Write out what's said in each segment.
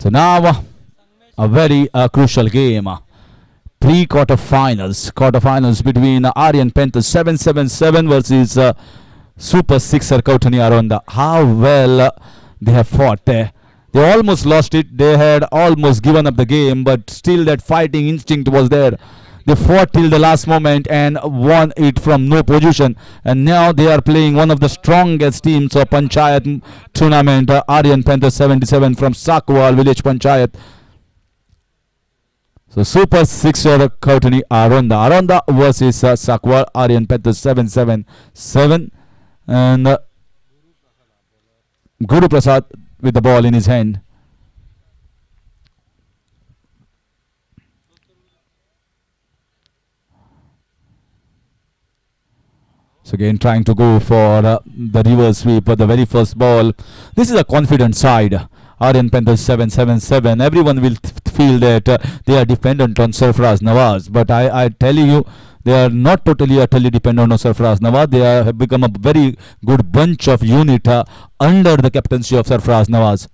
So now a very crucial game. Quarterfinals between Aryan Panthers 777 versus Super Sixer Kautani Aronda. How well they have fought there. They almost lost it. They had almost given up the game, but still that fighting instinct was there. They fought till the last moment and won it from no position. And now they are playing one of the strongest teams of Panchayat tournament, Aryan Panthers 77 from Sakwal Village Panchayat. So Super Sixer Kautani Aronda. Aronda versus Sakwal Aryan Panthers 777. And Guru Prasad with the ball in his hand. So again trying to go for the reverse sweep for the very first ball. This is a confident side. Aryan Panthers 777. Everyone will feel that they are dependent on Sarfaraz Nawaz. But I tell you, they are not utterly dependent on Sarfaraz Nawaz. They have become a very good bunch of unit under the captaincy of Sarfaraz Nawaz.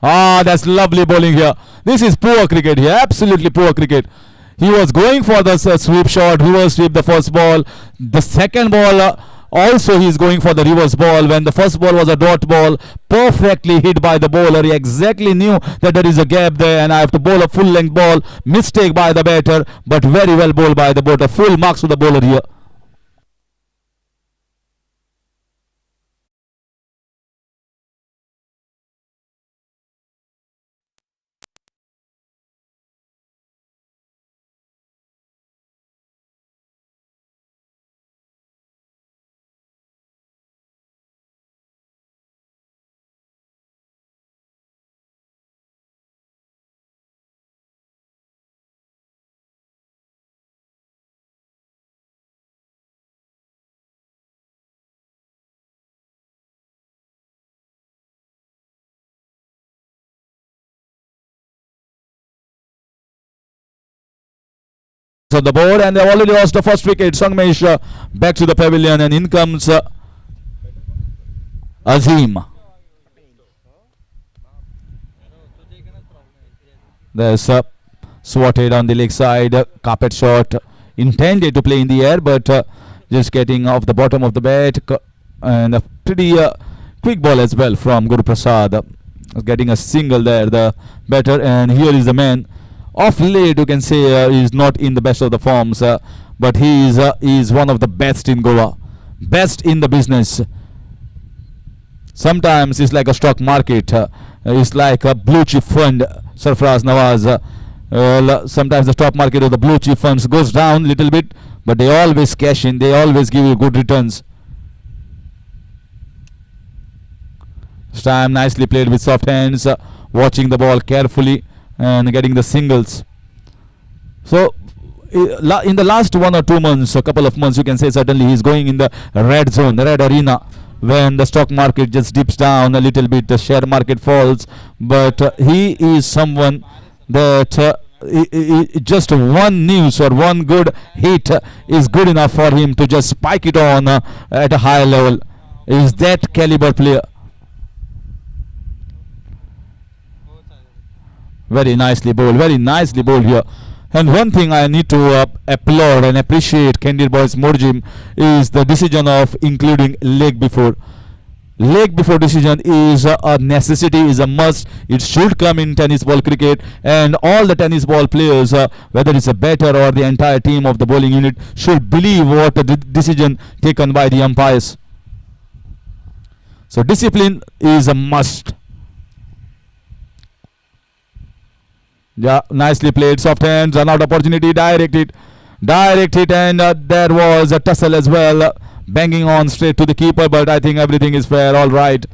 That's lovely bowling here. This is poor cricket here. Absolutely poor cricket. He was going for the sweep shot, reverse sweep the first ball. The second ball also he is going for the reverse ball. When the first ball was a dot ball, perfectly hit by the bowler. He exactly knew that there is a gap there and I have to bowl a full length ball. Mistake by the batter, but very well bowled by the bowler. Full marks to the bowler here. On the board and they've already lost the first wicket. Sangmesh back to the pavilion and in comes Azim. There's swatted on the leg side. Carpet shot intended to play in the air, but just getting off the bottom of the bat. And a pretty quick ball as well from Guru Prasad. Getting a single there, the batter. And here is the man. Off late, you can say he's not in the best of the forms, but he is one of the best in Goa, best in the business. Sometimes it's like a stock market, it's like a blue chip fund. Sarfaraz Nawaz. Sometimes the stock market of the blue chip funds goes down a little bit, but they always cash in. They always give you good returns. This time nicely played with soft hands, watching the ball carefully and getting the singles. So in the last 1 or 2 months, a couple of months, you can say certainly he's going in the red zone, the red arena. When the stock market just dips down a little bit, the share market falls, but he is someone that just one news or one good hit is good enough for him to just spike it on at a high level. Is that caliber player. Very nicely bowled here. And one thing I need to applaud and appreciate Candid Boys Morjim is the decision of including leg before. Leg before decision is a necessity, is a must. It should come in tennis ball cricket, and all the tennis ball players, whether it's a batter or the entire team of the bowling unit, should believe what the decision taken by the umpires. So discipline is a must. Yeah, nicely played, soft hands, run out opportunity, direct hit, and there was a tussle as well, banging on straight to the keeper, but I think everything is fair, all right.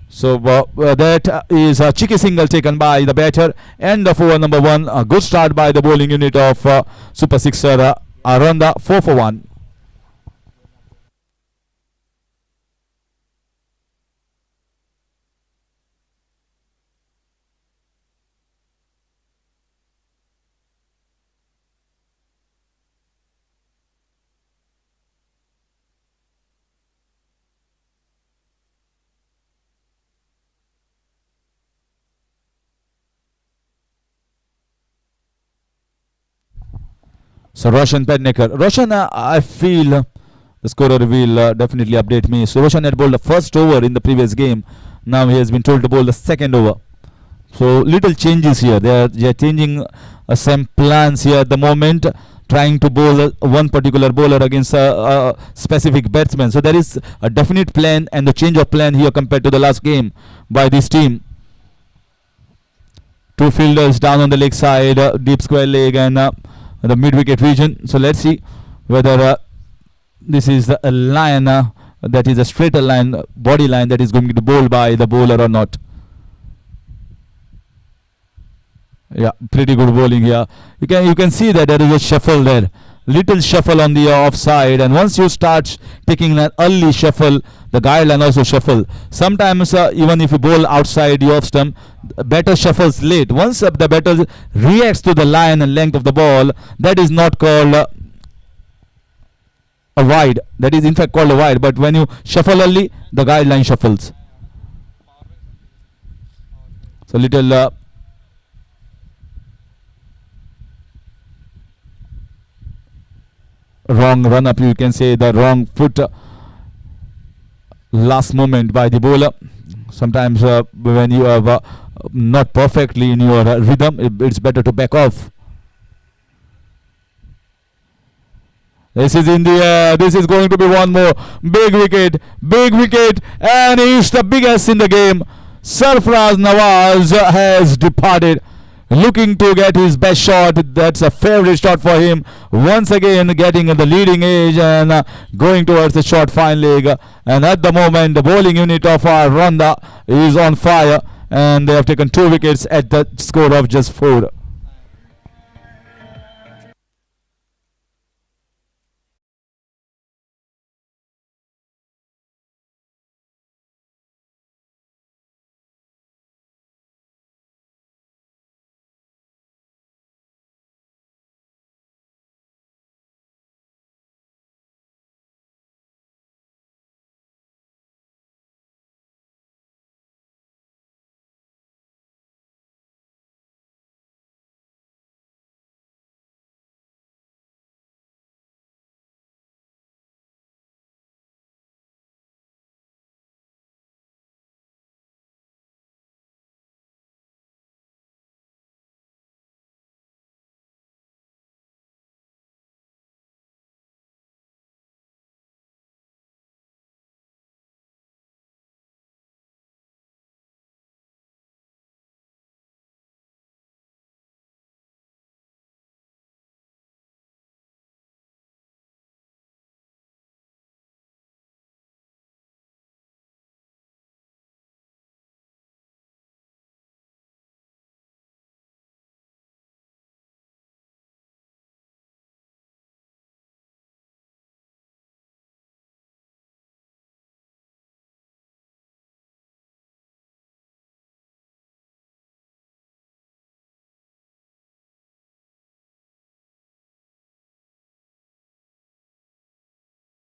So that is a cheeky single taken by the batter. End of over number 1. A good start by the bowling unit of Super Sixer Aronda, 4 for 1. So Roshan Pednekar. Roshan, I feel the scorer will definitely update me. So Roshan had bowled the first over in the previous game. Now he has been told to bowl the second over. So little changes here. They are changing some plans here at the moment, trying to bowl one particular bowler against a specific batsman. So there is a definite plan and the change of plan here compared to the last game by this team. Two fielders down on the leg side, deep square leg and the mid wicket region. So let's see whether this is a line that is a straighter line, body line that is going to be bowled by the bowler or not. Yeah, pretty good bowling here. You can see that there is a shuffle there, little shuffle on the offside, and once you start taking an early shuffle, the guideline also shuffle. Sometimes even if you bowl outside the off stump, batter shuffles late. Once the batter reacts to the line and length of the ball, that is not called a wide. That is in fact called a wide. But when you shuffle early, the guideline shuffles. So little wrong run up, you can say, the wrong foot last moment by the bowler. Sometimes when you have not perfectly in your rhythm, it's better to back off. This is in the air. This is going to be one more big wicket, and he's the biggest in the game. Sarfaraz Nawaz has departed, looking to get his best shot. That's a favorite shot for him. Once again getting the leading edge and going towards the short fine leg. And at the moment the bowling unit of our Randa is on fire, and they have taken 2 wickets at the score of just 4.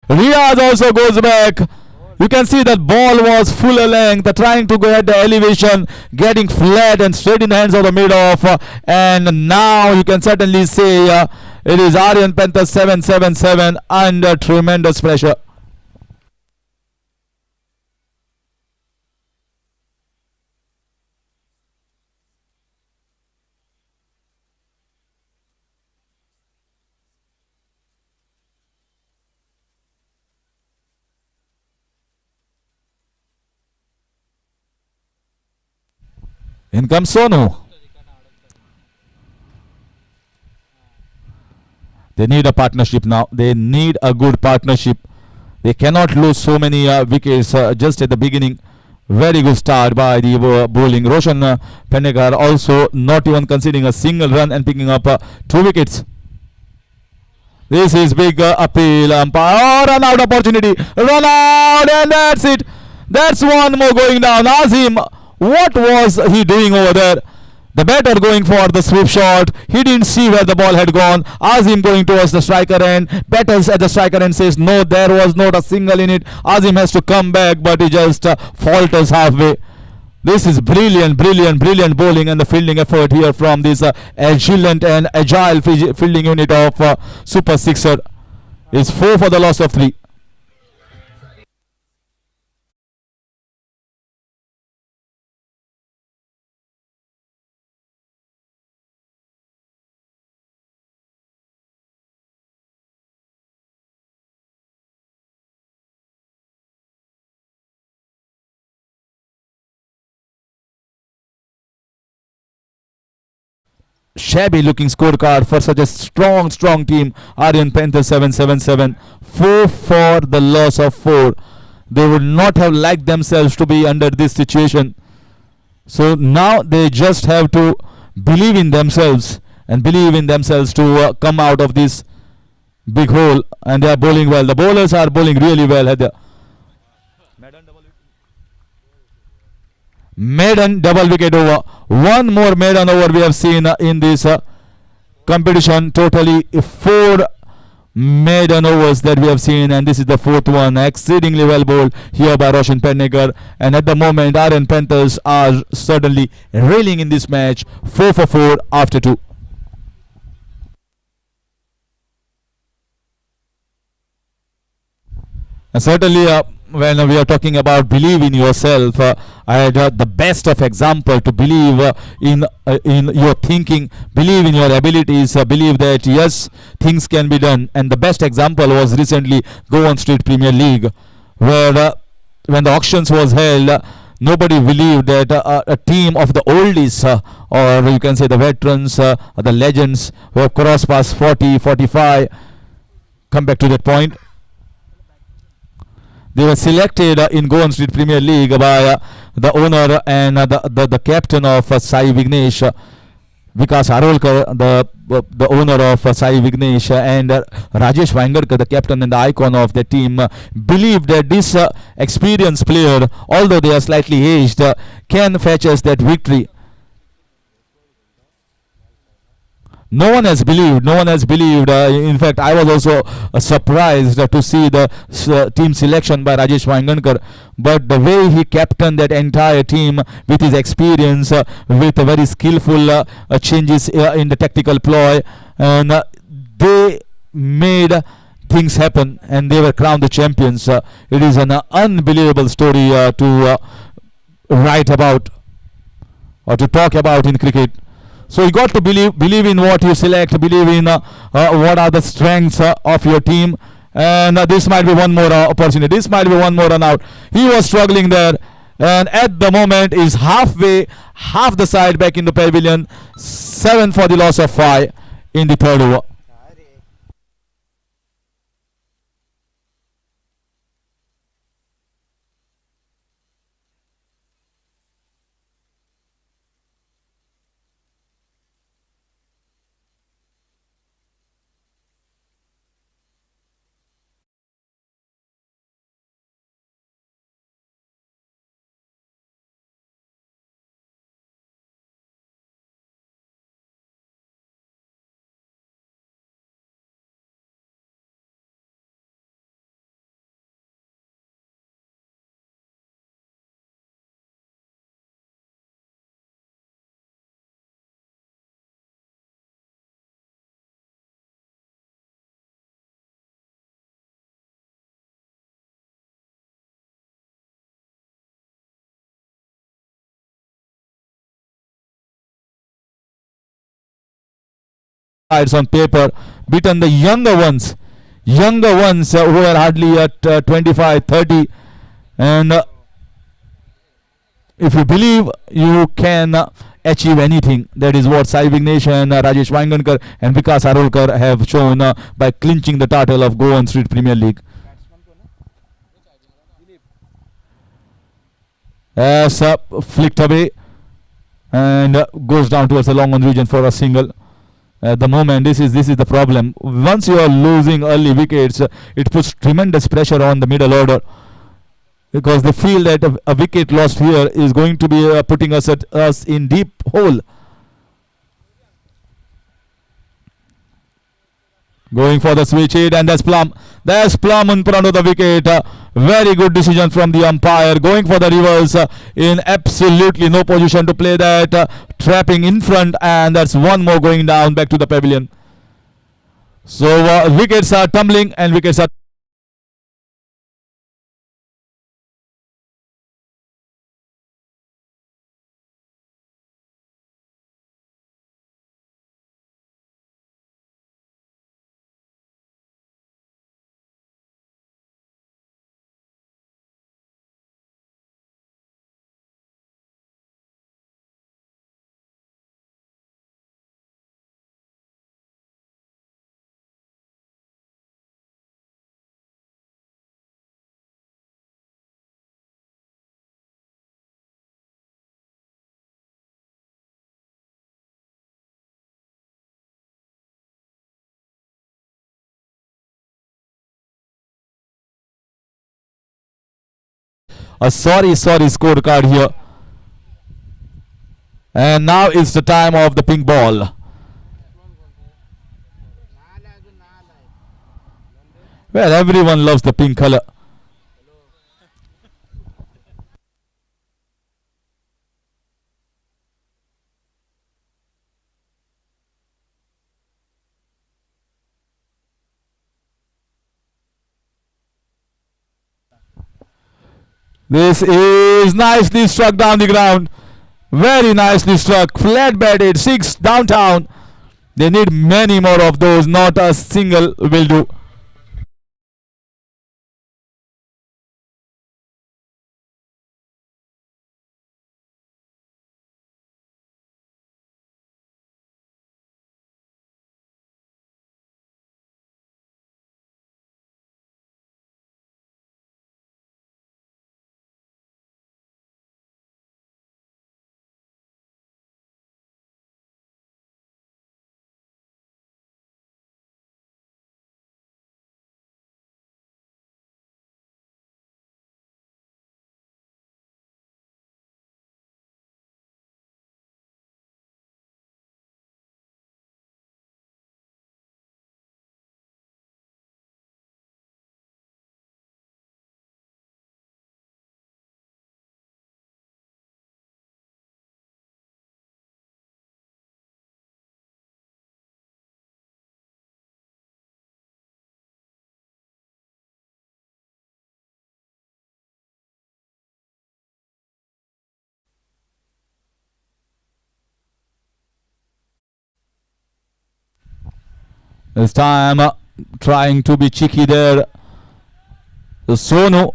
Riaz also goes back. You can see that ball was full length, trying to go at the elevation, getting flat and straight in the hands of the mid-off. And now you can certainly say it is Aryan Panthers 777 under tremendous pressure. In comes Sonu. They need a partnership now. They need a good partnership. They cannot lose so many wickets just at the beginning. Very good start by the bowling. Roshan Pednekar also not even conceding a single run and picking up 2 wickets. This is big appeal. Umpire. Oh, run out opportunity. Run out, and that's it. That's one more going down. Azim, what was he doing over there? The batter going for the sweep shot. He didn't see where the ball had gone. Azim going towards the striker end. Batters at the striker end says no, there was not a single in it. Azim has to come back, but he just falters halfway. This is brilliant, brilliant, brilliant bowling and the fielding effort here from this agile and agile fielding unit of Super Sixer. Is 4 for the loss of 3. Shabby looking scorecard for such a strong team. Aryan Panthers 777. 4 for the loss of 4. They would not have liked themselves to be under this situation. So now they just have to believe in themselves and believe in themselves to come out of this big hole. And they are bowling well. The bowlers are bowling really well. Maiden double wicket over. One more maiden over we have seen in this competition. Totally 4 maiden overs that we have seen, and this is the 4th one. Exceedingly well bowled here by Roshan Pennegar. And at the moment, Aryan Panthers are certainly railing in this match. 4 for 4 after 2. And certainly when we are talking about believe in yourself, I had the best of example to believe in your thinking, believe in your abilities, believe that yes, things can be done. And the best example was recently Goan Street Premier League, where when the auctions was held, nobody believed that a team of the oldies, or you can say the veterans, the legends, who have crossed past 40, 45, come back to that point. They were selected in Goan Street Premier League by the owner and the captain of Sai Vignesh, Vikas Arolkar, the owner of Sai Vignesh, and Rajesh Wangarkar, the captain and the icon of the team, believed that this experienced player, although they are slightly aged, can fetch us that victory. No one has believed. In fact, I was also surprised to see the team selection by Rajesh Wangankar. But the way he captained that entire team with his experience, with a very skillful changes in the tactical ploy, and they made things happen, and they were crowned the champions. It is an unbelievable story to write about or to talk about in cricket. So you got to believe in what you select, believe in what are the strengths of your team, and this might be one more opportunity. This might be one more run out. He was struggling there, and at the moment is half the side back in the pavilion. 7 for the loss of 5 in the 3rd over. Sides on paper, beaten the younger ones who are hardly at 25, 30, and if you believe you can achieve anything. That is what Sai Vignesh and Rajesh Wangankar and Vikas Arolkar have shown by clinching the title of Goan Street Premier League. As flicked away and goes down towards the long on region for a single. At the moment, this is the problem. Once you are losing early wickets, it puts tremendous pressure on the middle order, because they feel that a wicket lost here is going to be putting us in deep hole. Going for the switch hit, and that's Plum. There's Plum in front of the wicket. Very good decision from the umpire. Going for the reverse in absolutely no position to play that. Trapping in front, and that's one more going down back to the pavilion. So wickets are tumbling and wickets are. Sorry scorecard here. And now it's the time of the pink ball. Well, everyone loves the pink color. This is nicely struck down the ground. Very nicely struck. Flat batted. 6 downtown. They need many more of those. Not a single will do. This time trying to be cheeky there. Sonu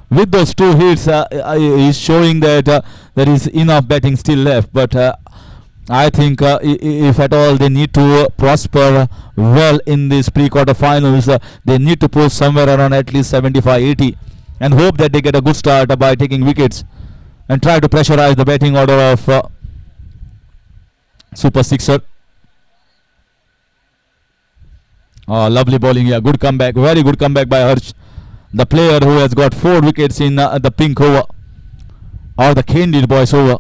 with those 2 hits is showing that there is enough batting still left. But I think if at all they need to prosper well in these pre-quarter finals, they need to push somewhere around at least 75-80 and hope that they get a good start by taking wickets and try to pressurize the batting order of Super Sixer. Oh, lovely bowling here. Good comeback. Very good comeback by Harsh, the player who has got 4 wickets in the pink over or the Candid Boys over.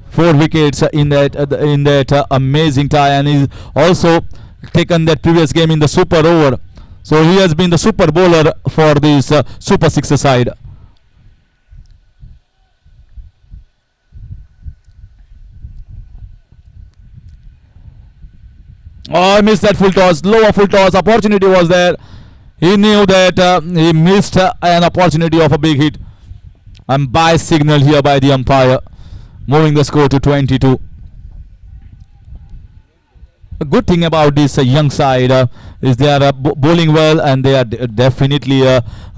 4 wickets in that amazing tie, and he's also taken that previous game in the super over. So he has been the super bowler for this Super Sixer side. Oh, I missed that full toss. Lower full toss. Opportunity was there. He knew that he missed an opportunity of a big hit. And by signal here by the umpire, moving the score to 22. A good thing about this young side is they are bowling well, and they are definitely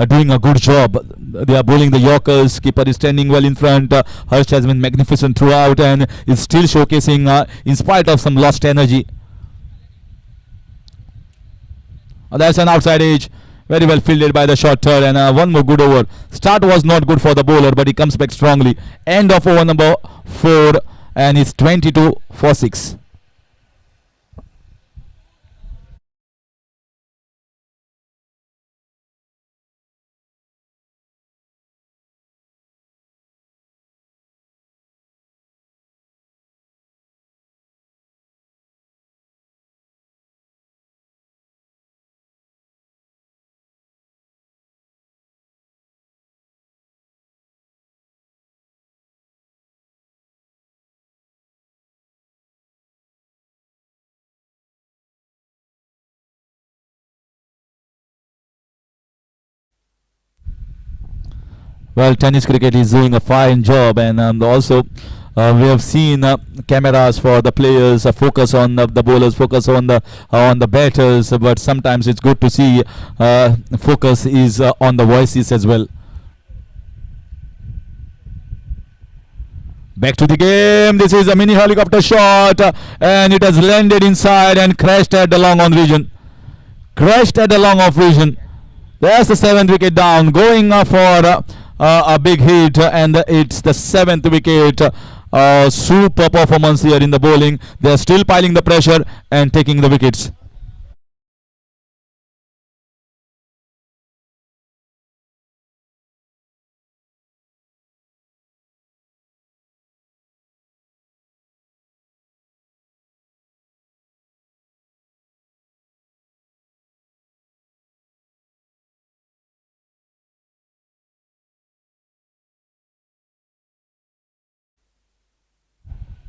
doing a good job. They are bowling the Yorkers. Keeper is standing well in front. Harsh has been magnificent throughout and is still showcasing in spite of some lost energy. That's an outside edge. Very well fielded by the short third, and one more good over. Start was not good for the bowler, but he comes back strongly. End of over number 4, and it's 22 for 6. Well, tennis cricket is doing a fine job, and also we have seen cameras for the players, focus on the bowlers, focus on the batters. But sometimes it's good to see focus is on the voices as well. Back to the game. This is a mini helicopter shot, and it has landed inside and crashed at the long on region. Crashed at the long off region. There's the 7th wicket down, going for a big hit, and it's the 7th wicket. Super performance here in the bowling. They are still piling the pressure and taking the wickets.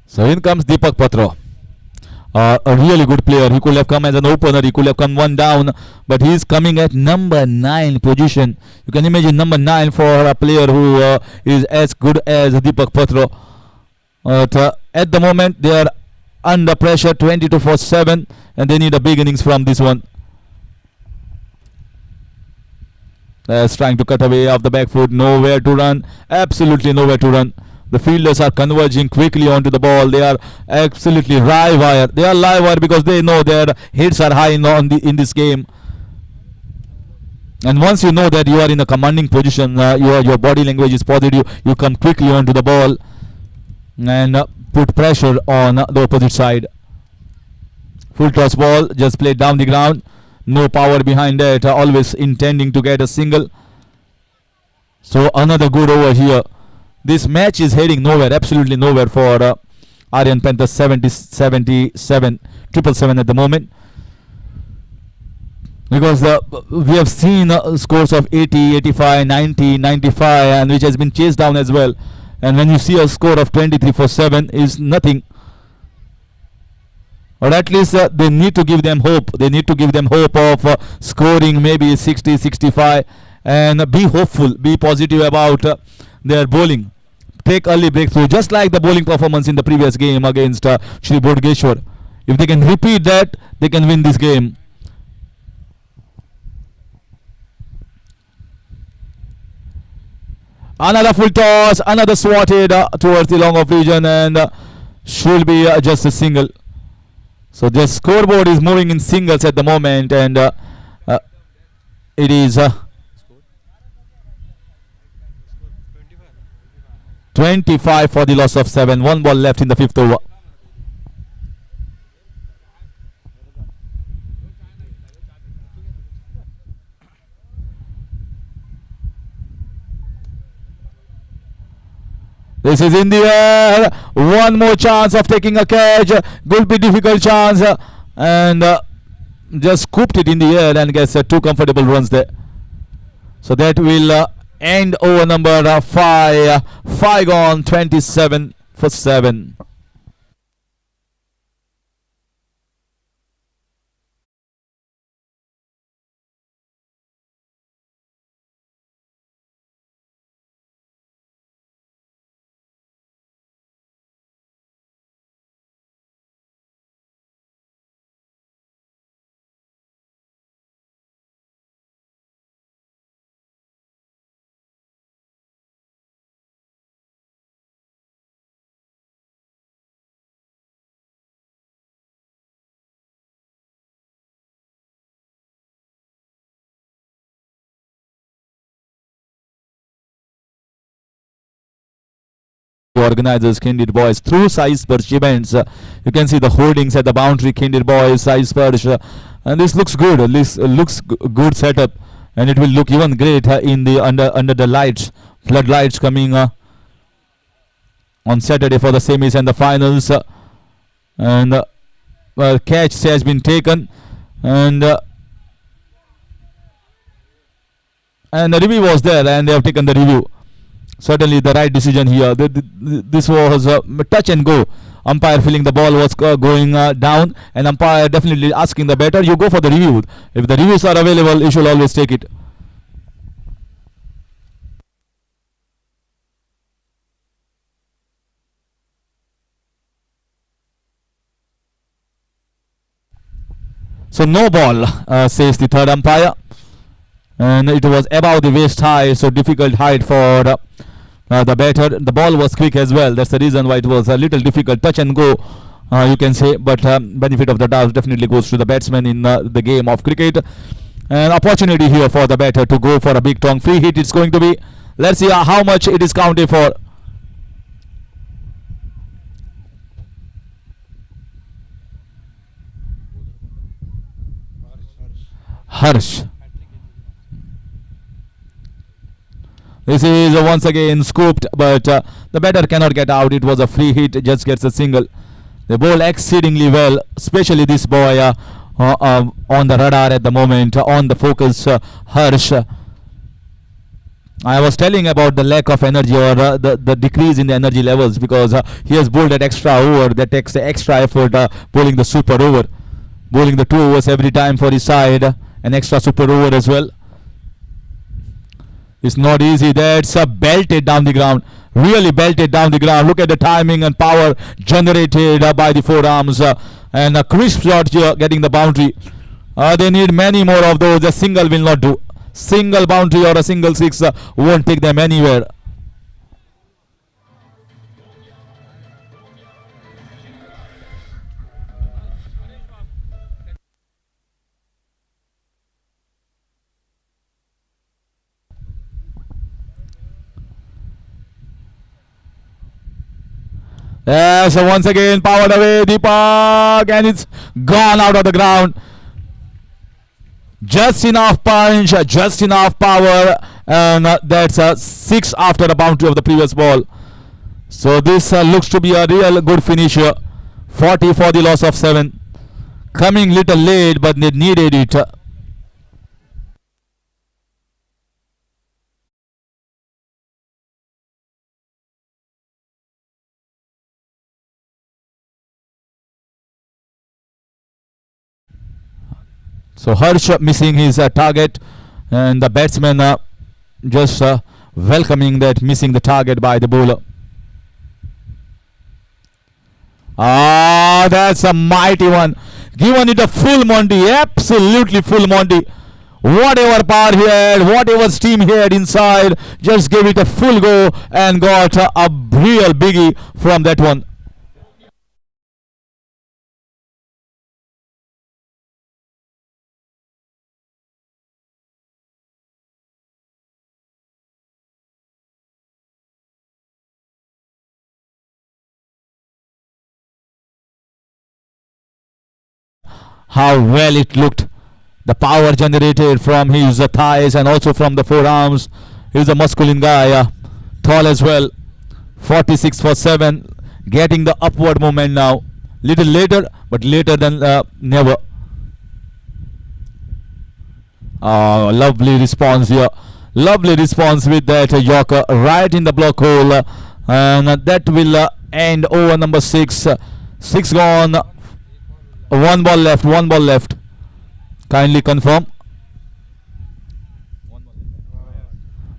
So in comes Deepak Patra. A really good player. He could have come as an opener. He could have come one down, but he's coming at number 9 position. You can imagine number 9 for a player who is as good as Deepak Patra. At the moment, they are under pressure, 22 for 7, and they need a big innings from this one. That's trying to cut away off the back foot. Nowhere to run. Absolutely nowhere to run. The fielders are converging quickly onto the ball. They are absolutely live wire. They are live wire because they know their hits are high in this game. And once you know that you are in a commanding position, your body language is positive. You come quickly onto the ball and put pressure on the opposite side. Full toss ball, just played down the ground. No power behind it. Always intending to get a single. So another good over here. This match is heading nowhere, absolutely nowhere for Aryan Panthers. 77 at the moment, because we have seen scores of 80, 85, 90, 95, and which has been chased down as well. And when you see a score of 23 for 7 is nothing. Or at least they need to give them hope. They need to give them hope of scoring maybe 60, 65, and be hopeful, be positive about their bowling. Take early breakthrough, just like the bowling performance in the previous game against Shri Bodgeshwar. If they can repeat that, they can win this game. Another full toss, another swatted towards the long off region, and should be just a single. So the scoreboard is moving in singles at the moment, and it is 25 for the loss of 7. 1 ball left in the 5th over. This is in the air. One more chance of taking a catch. Could be difficult chance. And just scooped it in the air and gets 2 comfortable runs there. So that will end over number 5. 5 gone, 27 for 7. Organizers Kindred Boys through Sai Sparsh events. You can see the hoardings at the boundary. Kindred Boys, Sai Sparsh, and this looks good. This looks good setup, and it will look even great in the under the lights, floodlights coming on Saturday for the semis and the finals. And catch has been taken, and the review was there, and they have taken the review. Certainly the right decision here. This was touch and go. Umpire feeling the ball was going down, and umpire definitely asking the batter, you go for the review. If the reviews are available, you should always take it. So no ball, says the third umpire. And it was above the waist high, so difficult height for the batter. The ball was quick as well. That's the reason why it was a little difficult. Touch and go, you can say. But benefit of the doubt definitely goes to the batsman in the game of cricket. An opportunity here for the batter to go for a big tongue free hit. It's going to be. Let's see how much it is counted for. Harsh. This is once again scooped, but the batter cannot get out. It was a free hit, just gets a single. They bowl exceedingly well, especially this boy on the radar at the moment, on the focus, Harsh. I was telling about the lack of energy or the decrease in the energy levels because he has bowled that extra over that takes the extra effort, bowling the super over, bowling the 2 overs every time for his side, an extra super over as well. It's not easy. That's belted down the ground. Really belted down the ground. Look at the timing and power generated by the forearms. And a crisp shot here getting the boundary. They need many more of those. A single will not do. Single boundary or a single six won't take them anywhere. So once again powered away Deepak, and it's gone out of the ground. Just enough punch, just enough power, and that's a 6 after the boundary of the previous ball. So this looks to be a real good finish here. 40 for the loss of 7. Coming little late, but they needed it. So Harsh missing his target, and the batsman just welcoming that missing the target by the bowler. Ah, that's a mighty one. Given it a full Monty, absolutely full Monty. Whatever power he had, whatever steam he had inside, just gave it a full go and got a real biggie from that one. How well it looked. The power generated from his thighs and also from the forearms. He's a masculine guy, tall as well. 46 for 7, getting the upward movement now. Little later, but later than never. Lovely response here. Lovely response with that Yorker right in the block hole. And that will end over number 6. 6 gone. 1 ball left, 1 ball left. Kindly confirm.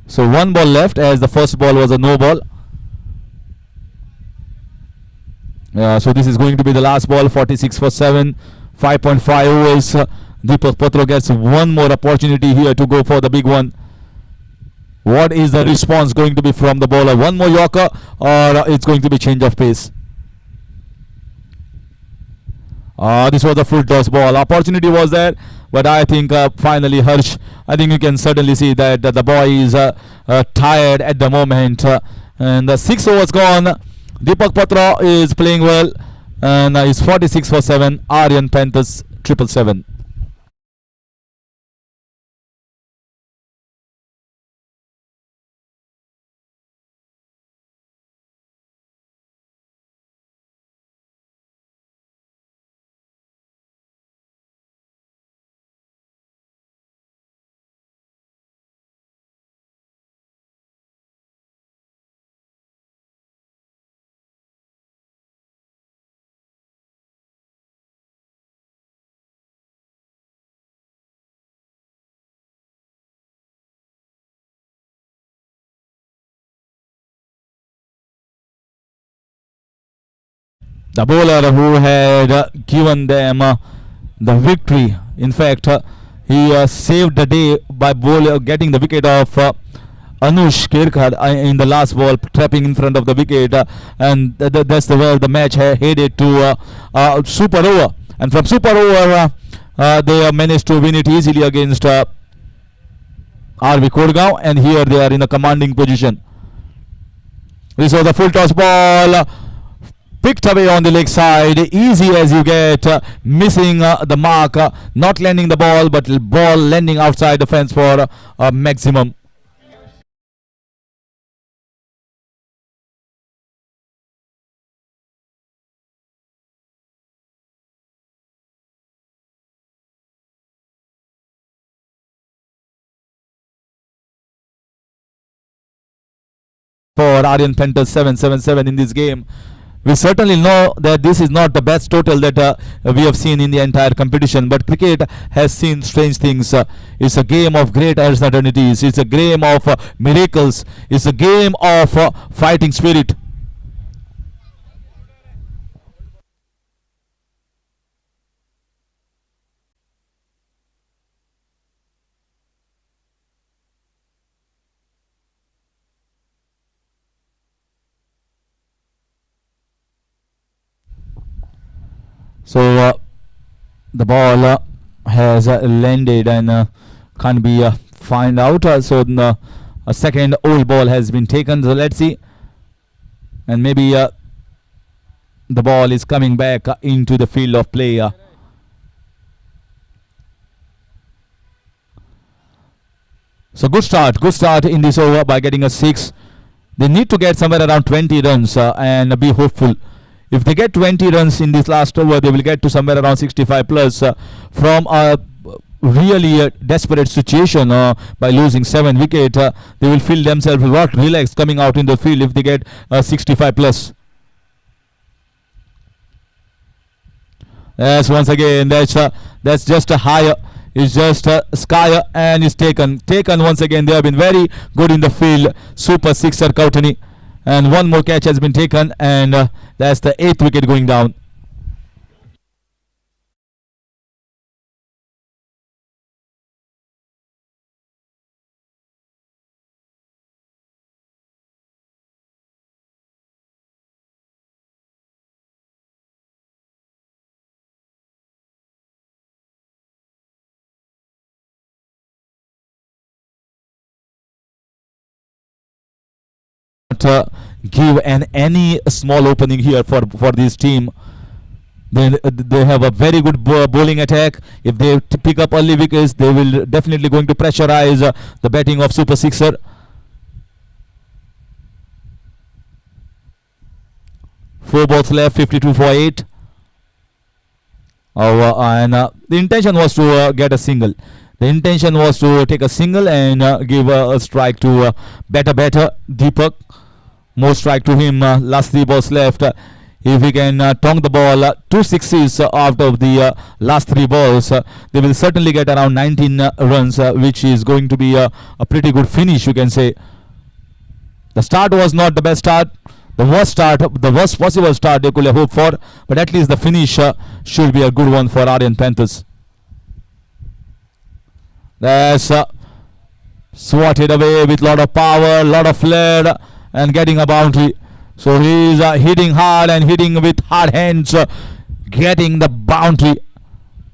So 1 ball left, as the first ball was a no ball. So this is going to be the last ball. 46 for 7, 5.5 overs. Deepak Patra gets one more opportunity here to go for the big one. What is the response going to be from the bowler? One more Yorker, or it's going to be change of pace? This was a full toss ball. Opportunity was there, but I think finally Harsh, I think you can certainly see that the boy is tired at the moment. And the 6 overs gone. Deepak Patra is playing well, and is 46 for 7. Aryan Panthers 777. The bowler who had given them the victory In fact, he saved the day by getting the wicket of Anush Kerkar in the last ball, trapping in front of the wicket, and that's where the match headed to super over. And from super over, they managed to win it easily against RV Kodgaon, and here they are in a commanding position. This was the full toss ball, picked away on the leg side, easy as you get, missing the mark, not landing the ball, but ball landing outside the fence for a maximum. For Aryan Panthers 777 in this game. We certainly know that this is not the best total that we have seen in the entire competition, but cricket has seen strange things. It's a game of great uncertainties. It's a game of miracles. It's a game of fighting spirit. So the ball has landed and can't be find out. So a second old ball has been taken. So let's see, and maybe the ball is coming back into the field of play. So good start in this over by getting a 6. They need to get somewhere around 20 runs and be hopeful. If they get 20 runs in this last over, they will get to somewhere around 65 plus from a really desperate situation by losing 7 wickets. They will feel themselves a lot relaxed coming out in the field if they get 65 plus. Yes, once again, that's just a higher. It's just Skyer and is taken once again. They have been very good in the field. Super sixer Kautani. And one more catch has been taken, and that's the 8th wicket going down. Give any small opening here for this team. They have a very good bowling attack. If they pick up early wickets, they will definitely going to pressurize the batting of Super Sixer. Four balls left, 52 for 8. And the intention was to get a single. The intention was to take a single and give a strike to better Deepak. More strike to him. Last 3 balls left. If we can tongue the ball 2 sixes out of the last 3 balls, they will certainly get around 19 runs, which is going to be a pretty good finish, you can say. The start was not the best start. The worst possible start they could have hoped for, but at least the finish should be a good one for Aryan Panthers. That's swatted away with lot of power, lot of flair, and getting a boundary. So he is hitting hard and hitting with hard hands, getting the boundary.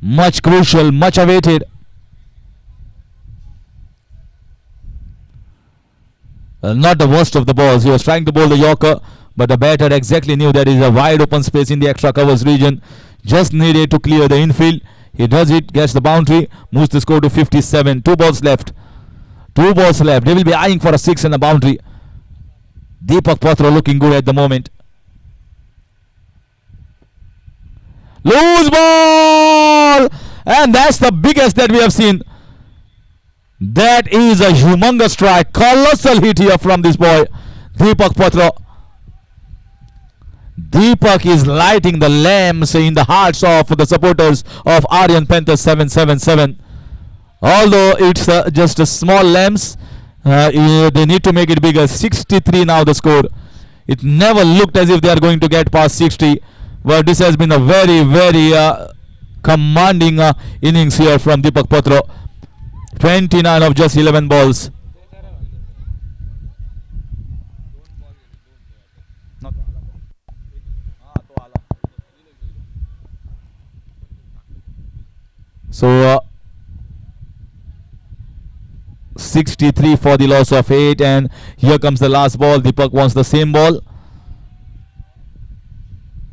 Much crucial, much awaited. Not the worst of the balls. He was trying to bowl the Yorker, but the batter exactly knew that is a wide open space in the extra covers region. Just needed to clear the infield. He does it, gets the boundary, moves the score to 57. 2 balls left. 2 balls left. They will be eyeing for a 6 and a boundary. Deepak Patra looking good at the moment. Loose ball! And that's the biggest that we have seen. That is a humongous strike. Colossal hit here from this boy, Deepak Patra. Deepak is lighting the lamps in the hearts of the supporters of Aryan Panthers 777. Although it's just a small lamps, they need to make it bigger. 63 now the score. It never looked as if they are going to get past 60, but this has been a very commanding innings here from Deepak Patro. 29 of just 11 balls. So 63 for the loss of 8, and here comes the last ball. Deepak wants the same ball,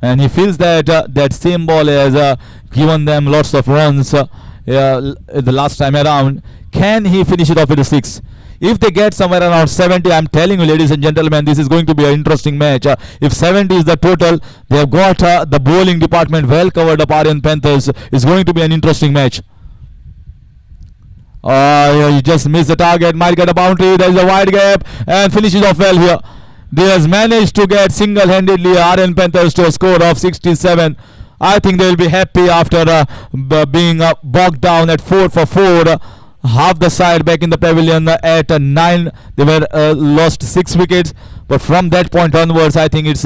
and he feels that that same ball has given them lots of runs the last time around. Can he finish it off with a 6? If they get somewhere around 70, I'm telling you, ladies and gentlemen, this is going to be an interesting match. If 70 is the total, they have got the bowling department well covered up. Aryan Panthers is going to be an interesting match. He just missed the target, might get a boundary. There's a wide gap and finishes off well here. They has managed to get single-handedly Aryan Panthers to a score of 67. I think they will be happy after being bogged down at 4 for 4. Half the side back in the pavilion at 9. They were lost 6 wickets. But from that point onwards, I think it's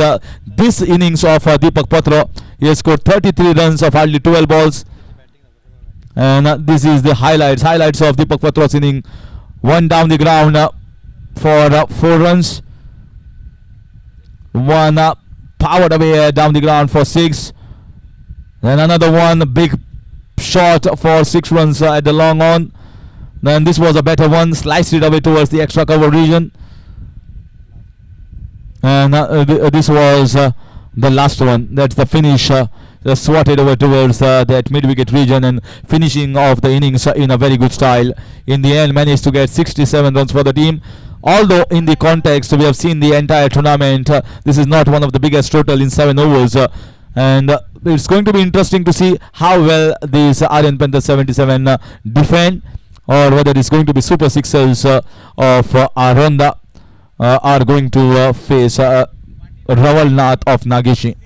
this innings of Deepak Patro. He has scored 33 runs of hardly 12 balls. And this is the highlights of Deepak Patro's inning. One down the ground for 4 runs. One powered away down the ground for 6. Then another one big shot for 6 runs at the long on. Then this was a better one, sliced it away towards the extra cover region. And this was the last one. That's the finish. Swatted over towards that mid-wicket region and finishing off the innings in a very good style. In the end, managed to get 67 runs for the team. Although in the context, we have seen the entire tournament, this is not one of the biggest total in 7 overs. And it's going to be interesting to see how well these Aryan Panthers 77 defend, or whether it's going to be super sixers of Aranda are going to face Rawal Nath of Nageshi.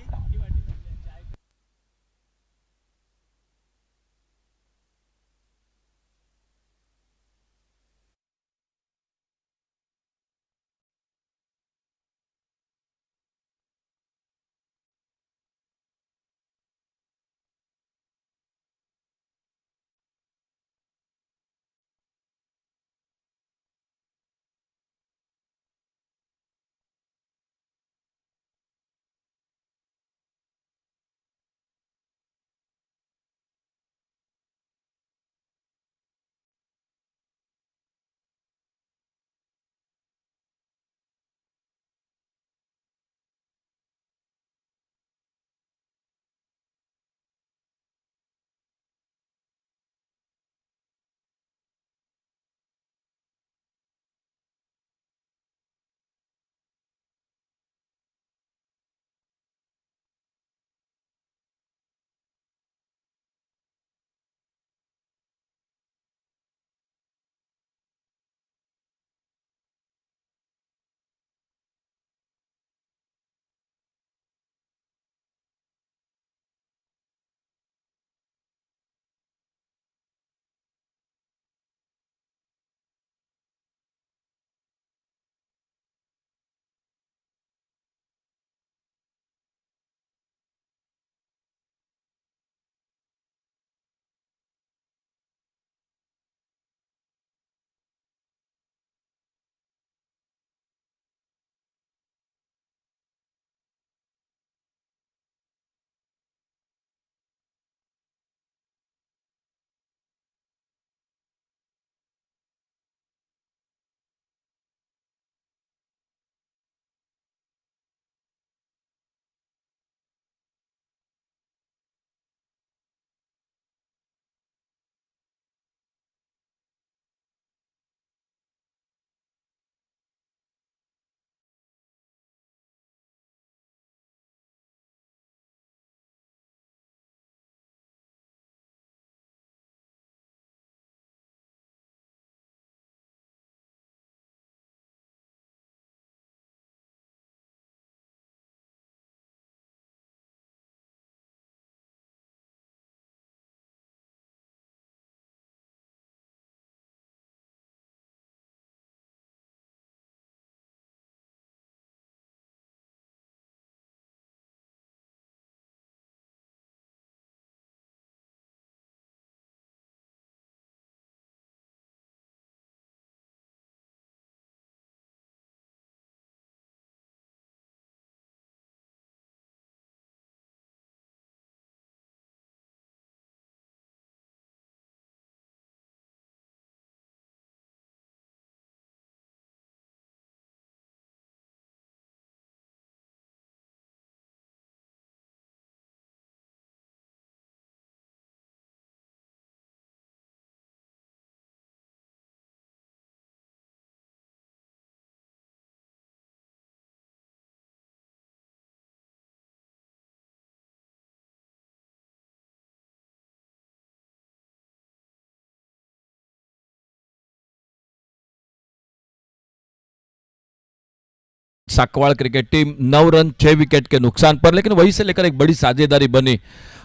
Sakwad cricket team 9 run 6 wicket के नुकसान पर, लेकिन वहीं से लेकर एक बड़ी साझेदारी बनी,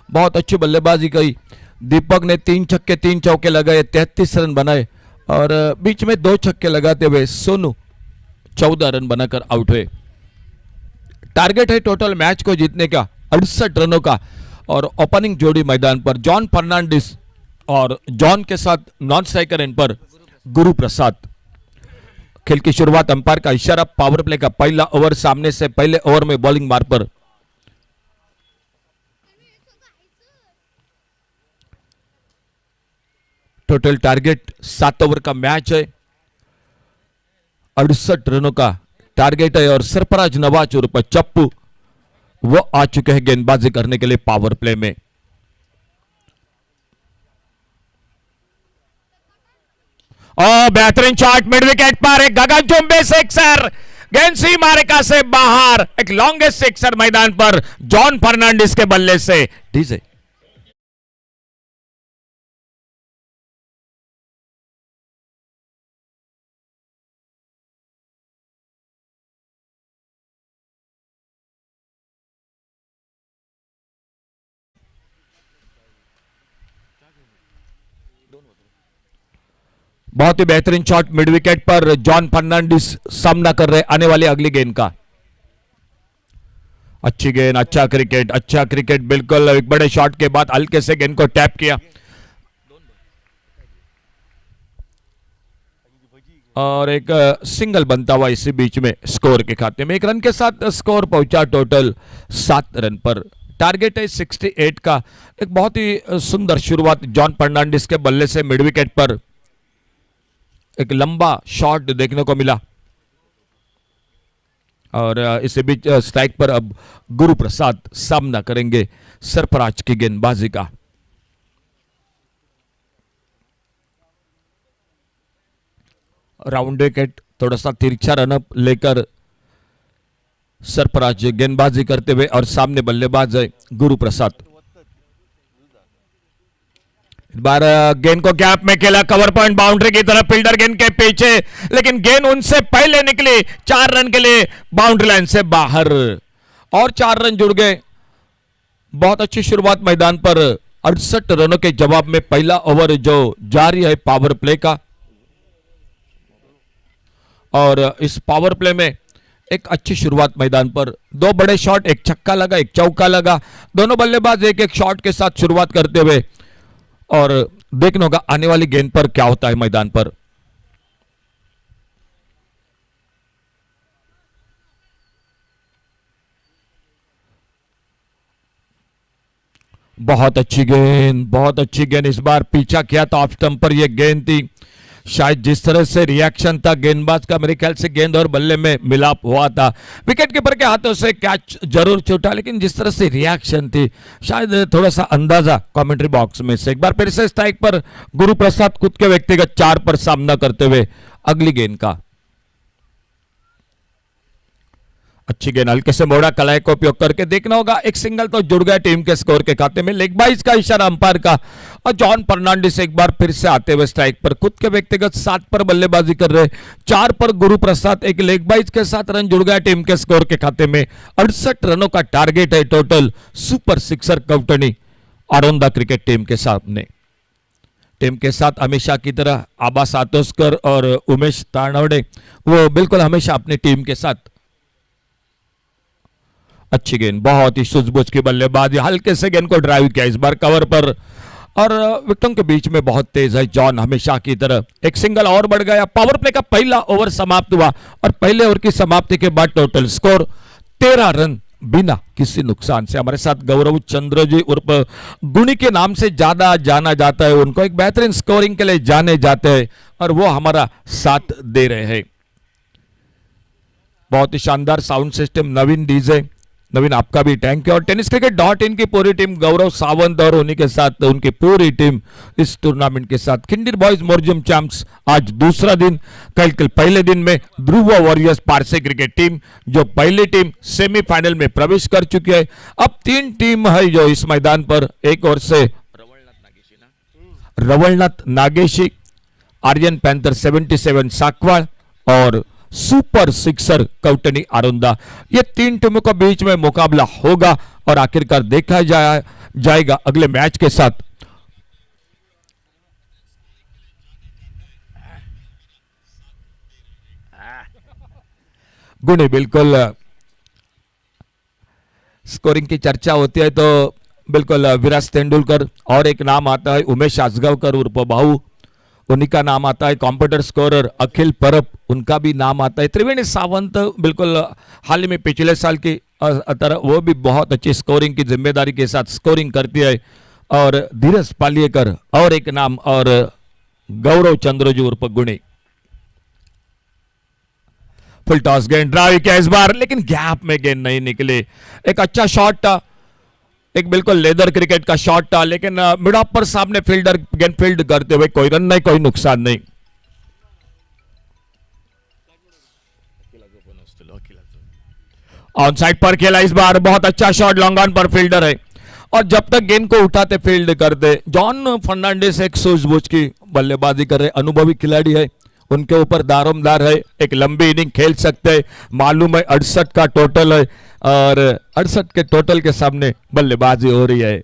बहुत अच्छी बल्लेबाजी की। दीपक ने 3 छक्के 3 चौके लगाए, 33 रन बनाए और बीच में 2 छक्के लगाते हुए सोनू 14 रन बनाकर आउट हुए। टारगेट है टोटल मैच को जीतने का 68 रनों का और ओपनिंग जोड़ी मैदान पर जॉन फर्नांडिस और जॉन के साथ नॉन स्ट्राइकर एंड पर गुरु प्रसाद। खेल की शुरुआत अंपायर का इशारा, पावर प्ले का पहला ओवर सामने से पहले ओवर में बॉलिंग मार पर टोटल टारगेट 7 ओवर का मैच है, 68 रनों का टारगेट है और सरफराज नवाज उर्फ चप्पू वो आ चुके हैं गेंदबाजी करने के लिए पावर प्ले में। और बेहतरीन शॉट मिड विकेट पर, एक गगनचुंबी सिक्सर, गेंद सी मारेका से बाहर, एक लॉन्गेस्ट सिक्सर मैदान पर जॉन फर्नांडिस के बल्ले से। डीजे बहुत ही बेहतरीन शॉट मिड विकेट पर, जॉन फर्नांडिस सामना कर रहे आने वाली अगली गेंद का। अच्छी गेंद, अच्छा क्रिकेट बिल्कुल। एक बड़े शॉट के बाद हल्के से गेंद को टैप किया और एक सिंगल बनता हुआ इसी बीच में स्कोर के खाते में। 1 रन के साथ स्कोर पहुंचा टोटल 7 रन पर। टारगेट है 68 का। एक बहुत ही सुंदर शुरुआत जॉन फर्नांडिस के बल्ले से मिड विकेट पर एक लंबा शॉट देखने को मिला और इसी बीच स्ट्राइक पर अब गुरु प्रसाद सामना करेंगे सरफराज की गेंदबाजी का। राउंड विकेट, थोड़ा सा तिरछा रनअप लेकर सरफराज गेंदबाजी करते हुए और सामने बल्लेबाज है गुरु प्रसाद। बार गेंद को गैप में खेला, कवर पॉइंट बाउंड्री की तरफ, फील्डर गेंद के पीछे, लेकिन गेंद उनसे पहले निकली 4 रन के लिए बाउंड्री लाइन से बाहर और 4 रन जुड़ गए। बहुत अच्छी शुरुआत मैदान पर। 68 रनों के जवाब में पहला ओवर जो जारी है पावर प्ले का और इस पावर प्ले में एक अच्छी शुरुआत मैदान पर। 2 बड़े शॉट, एक छक्का लगा, एक चौका लगा। दोनों बल्लेबाज एक एक शॉट के साथ शुरुआत करते हुए और देखना होगा आने वाली गेंद पर क्या होता है मैदान पर। बहुत अच्छी गेंद इस बार पीछा किया था ऑफ स्टंप पर। यह गेंद थी, शायद जिस तरह से रिएक्शन था गेंदबाज का, मेरे ख्याल से गेंद और बल्ले में मिलाप हुआ था। विकेट कीपर के हाथों से कैच जरूर छूटा, लेकिन जिस तरह से रिएक्शन थी शायद थोड़ा सा अंदाजा कमेंट्री बॉक्स में से। एक बार फिर से स्ट्राइक पर गुरु प्रसाद खुद के व्यक्तिगत 4 पर सामना करते हुए अगली गेंद का। अच्छी गेंद, हल्के से मोड़ा कलाई का उपयोग करके देखना होगा। एक सिंगल तो जुड़ गया टीम के स्कोर के खाते में। लेग बाइज का इशारा अंपायर का और जॉन फर्नांडिस एक बार फिर से आते हुए स्ट्राइक पर खुद के व्यक्तिगत 7 पर बल्लेबाजी कर रहे। 4 पर गुरु प्रसाद, एक लेग बाइज के साथ रन जुड़ गया टीम के स्कोर के खाते में। 68 रनों का टारगेट है total. Super sixer Kavtani Aronda cricket team के सामने। टीम के साथ हमेशा की तरह आबा सातोस्कर और उमेश तारनवडे, वो बिल्कुल हमेशा अपनी टीम के साथ। अच्छी गेंद, बहुत ही सूझबूझ की बल्लेबाजी, हल्के से गेंद को ड्राइव किया इस बार कवर पर और विकेटों के बीच में बहुत तेज है जॉन हमेशा की तरह। एक सिंगल और बढ़ गया। पावर प्ले का पहला ओवर समाप्त हुआ और पहले ओवर की समाप्ति के बाद टोटल स्कोर 13 रन बिना किसी नुकसान से। हमारे साथ गौरव चंद्र जी उर्फ गुणी के नाम से ज्यादा जाना जाता है, उनको एक बेहतरीन स्कोरिंग के लिए जाने जाते हैं और वो हमारा साथ दे रहे हैं। बहुत ही शानदार साउंड सिस्टम नवीन डीजे। नवीन आपका भी थैंक यू। और tenniscricket.in की पूरी टीम, गौरव सावंत और उन्हीं के साथ उनकी पूरी टीम इस टूर्नामेंट के साथ। खिंडीर बॉयज मोरजम चैंप्स आज दूसरा दिन। कल पहले दिन में ध्रुव वॉरियर्स पारसे क्रिकेट टीम जो पहली टीम सेमीफाइनल में प्रवेश कर चुकी है। अब 3 टीम है जो इस मैदान पर। एक ओर से रवलनाथ नागेशी, आर्यन पैंथर 77 साकवाड़ और सुपर सिक्सर कौटनी आरुंदा। ये तीन टीमों के बीच में मुकाबला होगा और आखिरकार देखा जाएगा अगले मैच के साथ। गुणी बिल्कुल स्कोरिंग की चर्चा होती है तो बिल्कुल विराट तेंदुलकर और एक नाम आता है उमेश आजगावकर उर्फ बाहू, उन्हीं का नाम आता है। कंप्यूटर स्कोरर अखिल परब, उनका भी नाम आता है। त्रिवेणी सावंत बिल्कुल हाल ही में पिछले साल की तरह वो भी बहुत अच्छी स्कोरिंग की जिम्मेदारी के साथ स्कोरिंग करती है। और धीरज पालियकर और एक नाम, और गौरव चंद्रजू उर्फ गुणी। फुल टॉस गेंद ड्राइव किया इस बार, लेकिन गैप में गेंद नहीं निकले। एक अच्छा शॉट था, एक बिल्कुल लेदर क्रिकेट का शॉट था, लेकिन मिड ऑफ पर सामने फील्डर गेंद फील्ड करते हुए कोई रन नहीं, कोई नुकसान नहीं। ऑन साइड पर खेला इस बार, बहुत अच्छा शॉट, लॉन्ग ऑन पर फील्डर है और जब तक गेंद को उठाते फील्ड करते। जॉन फर्नांडिस एक सूझबूझ की बल्लेबाजी कर रहे, अनुभवी खिलाड़ी है, उनके ऊपर दारोमदार है, एक लंबी इनिंग खेल सकते हैं। मालूम है 68 का टोटल है और 68 के टोटल के सामने बल्लेबाजी हो रही है।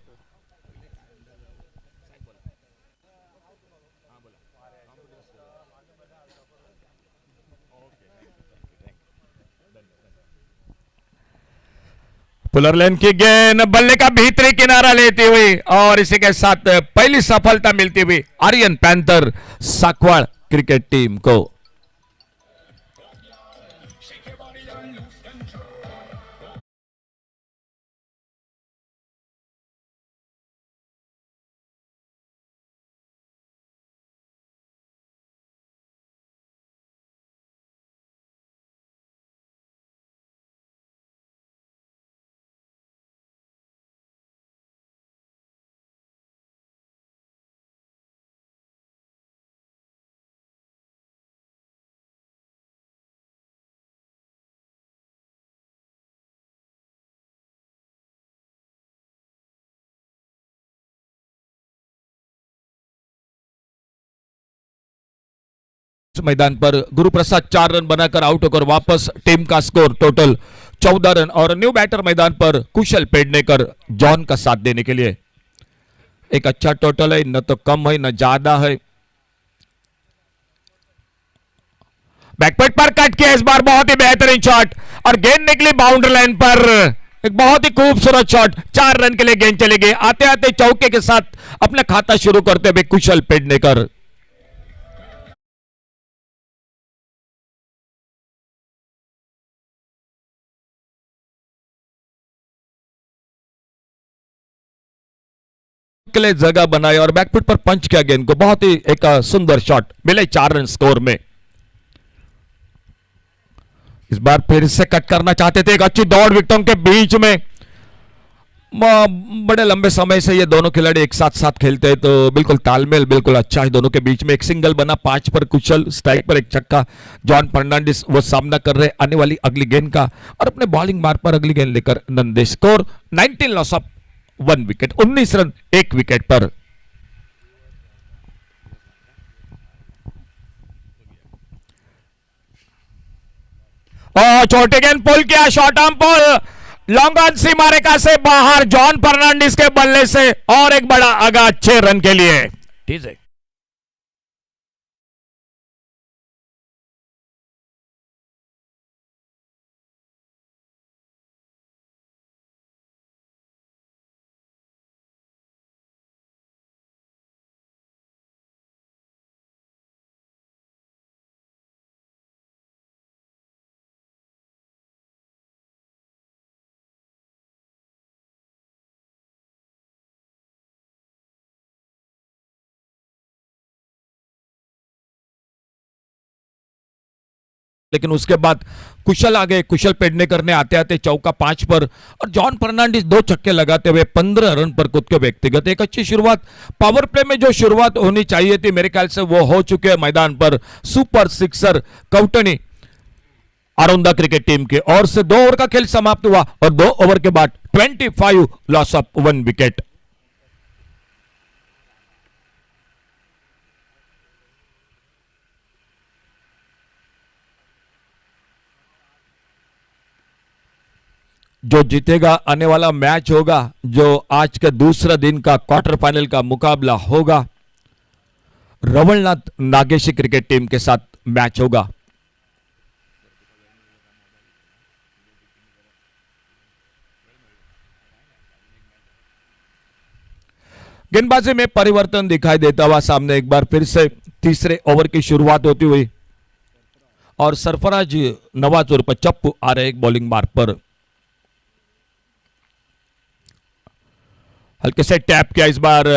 पुलर लेन की गेंद बल्ले का भीतरी किनारा लेती हुई और इसी के साथ पहली सफलता मिलती हुई आर्यन पैंथर साकवाड़ क्रिकेट टीम को। मैदान पर गुरुप्रसाद 4 रन बनाकर आउट होकर वापस, टीम का स्कोर टोटल 14 रन। और न्यू बैटर मैदान पर कुशल पेडनेकर जॉन का साथ देने के लिए। एक अच्छा टोटल है, न तो कम है न ज्यादा है। बैकपेट पर कट किया इस बार, बहुत ही बेहतरीन शॉट और गेंद निकली बाउंड्री लाइन पर। एक बहुत ही खूबसूरत शॉट, 4 रन के लिए गेंद चली गई। आते आते चौके के साथ अपना खाता शुरू करते हुए कुशल पेडनेकर। के लिए जगह बनाई और बैकफुट पर पंच किया गेंद को, बहुत ही एक सुंदर शॉट, मिले 4 रन स्कोर में। इस बार फिर से कट करना चाहते थे, एक अच्छी दौड़ विकेटों के बीच में। बड़े लंबे समय से ये दोनों खिलाड़ी एक साथ साथ खेलते हैं तो बिल्कुल तालमेल बिल्कुल अच्छा है दोनों के बीच में। एक सिंगल बना, 5 पर कुशल, स्ट्राइक पर एक छक्का। जॉन फर्नांडिस वो सामना कर रहे आने वाली अगली गेंद का और अपने बॉलिंग मार्ग पर अगली गेंद लेकर Nandesh. Score 19 loss of 1 wicket, 19 run 1 wicket पर। छोटे गेंद पुल किया, short arm pull, long on सीमा रेखा से बाहर जॉन फर्नांडिस के बल्ले से और एक बड़ा आगाज 6 रन के लिए। ठीक है, लेकिन उसके बाद कुशल आ गए। कुशल पेडनेकर ने आते आते चौका 5 पर और जॉन फर्नांडिस 2 छक्के लगाते हुए 15 रन पर खुद के व्यक्तिगत एक अच्छी शुरुआत। पावर प्ले में जो शुरुआत होनी चाहिए थी मेरे ख्याल से वो हो चुके हैं मैदान पर। सुपर सिक्सर कौटनी आरुंदा क्रिकेट टीम के ओर से 2 ओवर का खेल समाप्त हुआ और 2 ओवर के बाद 25 लॉस ऑफ 1 विकेट। जो जीतेगा आने वाला मैच होगा, जो आज के दूसरा दिन का क्वार्टर फाइनल का मुकाबला होगा, रवलनाथ नागेशी क्रिकेट टीम के साथ मैच होगा। गेंदबाजी में परिवर्तन दिखाई देता हुआ सामने एक बार फिर से तीसरे ओवर की शुरुआत होती हुई और सरफराज नवाज और चप्पू आ रहे एक बॉलिंग मार्ग पर। हल्के से टैप किया इस बार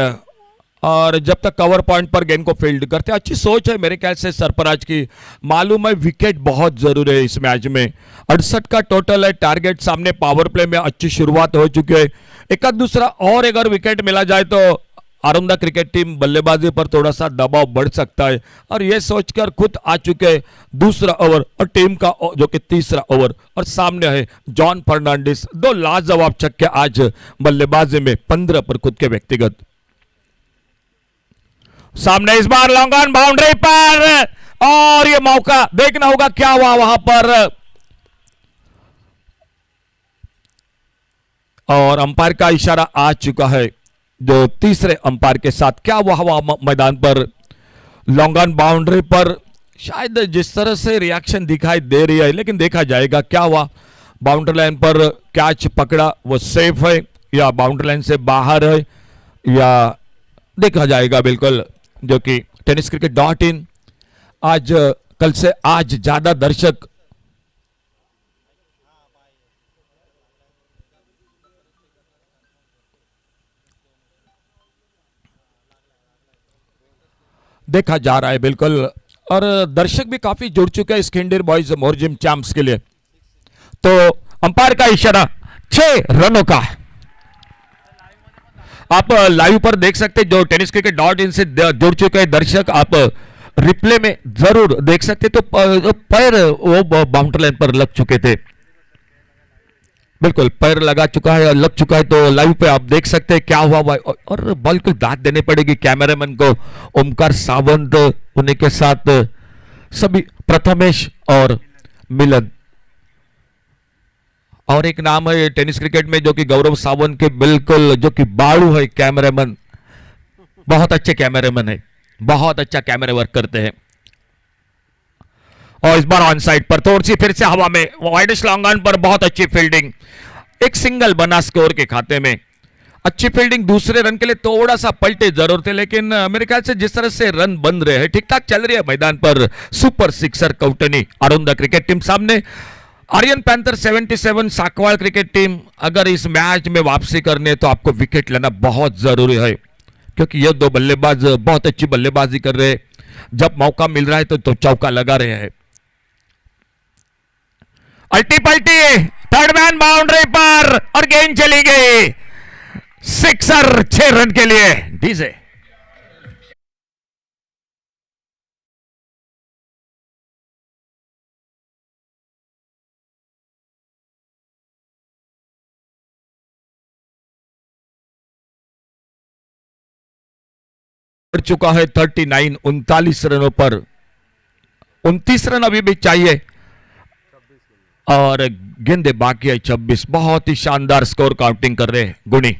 और जब तक कवर पॉइंट पर गेंद को फील्ड करते, अच्छी सोच है मेरे ख्याल से सरफराज की। मालूम है विकेट बहुत जरूरी है इस मैच में। 68 का टोटल है टारगेट सामने। पावर प्ले में अच्छी शुरुआत हो चुकी है। एक आध दूसरा और अगर विकेट मिला जाए तो आरंदा क्रिकेट टीम बल्लेबाजी पर थोड़ा सा दबाव बढ़ सकता है और यह सोचकर खुद आ चुके दूसरा ओवर और टीम का जो कि तीसरा ओवर और सामने है जॉन फर्नांडिस। दो लाजवाब छक्के आज बल्लेबाजी में, 15 पर खुद के व्यक्तिगत। सामने इस बार लॉन्ग ऑन बाउंड्री पर और ये मौका देखना होगा क्या हुआ वहां पर। और अंपायर का इशारा आ चुका है जो तीसरे अंपायर के साथ। क्या हुआ मैदान पर लॉन्ग ऑन बाउंड्री पर। शायद जिस तरह से रिएक्शन दिखाई दे रही है, लेकिन देखा जाएगा क्या हुआ। बाउंड्री लाइन पर कैच पकड़ा, वो सेफ है या बाउंड्री लाइन से बाहर है या देखा जाएगा बिल्कुल। जो कि tenniscricket.in आज कल से आज ज्यादा दर्शक देखा जा रहा है बिल्कुल और दर्शक भी काफी जुड़ चुके हैं स्किंडर बॉयज मोरजिम चैंप्स के लिए। तो अंपायर का इशारा 6 रनों का। आप लाइव पर देख सकते हैं जो tenniscricket.in से जुड़ चुके हैं दर्शक, आप रिप्ले में जरूर देख सकते। तो पैर वो बाउंड्री लाइन पर लग चुके थे, बिल्कुल पैर लगा चुका है, लग चुका है। तो लाइव पे आप देख सकते हैं क्या हुआ और बॉल को दाद देनी पड़ेगी कैमरामैन को, ओमकार सावंत, उन्हीं के साथ सभी प्रथमेश और मिलन। और एक नाम है टेनिस क्रिकेट में जो कि गौरव सावंत के बिल्कुल जो कि बाड़ू है कैमरामैन, बहुत अच्छे कैमरामैन है, बहुत अच्छा कैमरा वर्क करते हैं। और इस बार ऑन साइड पर थोड़ी सी फिर से हवा में वाइडिश लॉन्ग ऑन पर बहुत अच्छी फील्डिंग, एक सिंगल बना स्कोर के खाते में। अच्छी फील्डिंग, दूसरे रन के लिए थोड़ा सा पलटे जरूर थे, लेकिन मेरे ख्याल से जिस तरह से रन बन रहे हैं ठीक ठाक चल रही है मैदान पर। Super sixer Kautani Aranda cricket team सामने। Aryan panther 77 Sakwal cricket team. अगर इस मैच में वापसी करनी है तो आपको विकेट लेना बहुत जरूरी है, क्योंकि ये दो बल्लेबाज बहुत अच्छी बल्लेबाजी कर रहे हैं। जब मौका मिल रहा है तो चौका लगा रहे हैं। अल्टी पल्टी थर्ड मैन बाउंड्री पर और गेंद चली गई सिक्सर 6 रन के लिए। डीजे बढ़ चुका है 39, 39 रनों पर। 29 रन अभी भी चाहिए और गेंदे बाकी है 26। बहुत ही शानदार स्कोर काउंटिंग कर रहे हैं गुणी।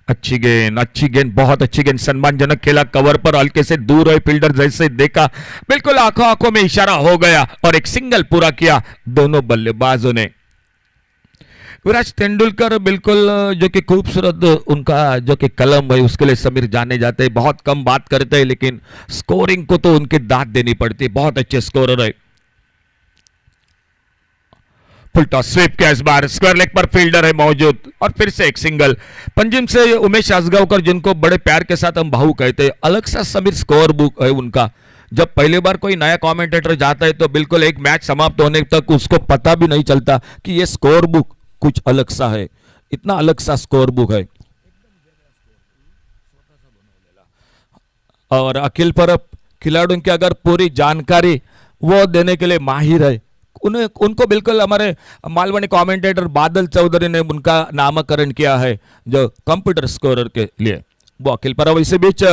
अच्छी गेंद, बहुत अच्छी गेंद, सम्मानजनक खेला कवर पर, हल्के से दूर है फील्डर, जैसे देखा बिल्कुल आंखों आंखों में इशारा हो गया और एक सिंगल पूरा किया दोनों बल्लेबाजों ने। विराट तेंदुलकर बिल्कुल जो कि खूबसूरत उनका जो कि कलम है उसके लिए समीर जाने जाते हैं। बहुत कम बात करते हैं लेकिन स्कोरिंग को तो उनकी दाद देनी पड़ती है, बहुत अच्छे स्कोरर है। फुल टॉस स्वीप के इस बार स्क्वायर लेग पर फील्डर है मौजूद और फिर से एक सिंगल। पंजिम से उमेश आजगावकर जिनको बड़े प्यार के साथ हम भाऊ कहते हैं, अलग सा समीर स्कोर बुक है उनका। जब पहली बार कोई नया कमेंटेटर जाता है तो बिल्कुल एक मैच समाप्त होने तक उसको पता भी नहीं चलता कि ये स्कोर बुक कुछ अलग सा है, इतना अलग सा स्कोर बुक है। और अखिल परब खिलाड़ियों की अगर पूरी जानकारी वो देने के लिए माहिर है। उनको बिल्कुल हमारे मालवणी कमेंटेटर बादल चौधरी ने उनका नामकरण किया है जो कंप्यूटर स्कोरर के लिए, वो अखिल परब। इसी बीच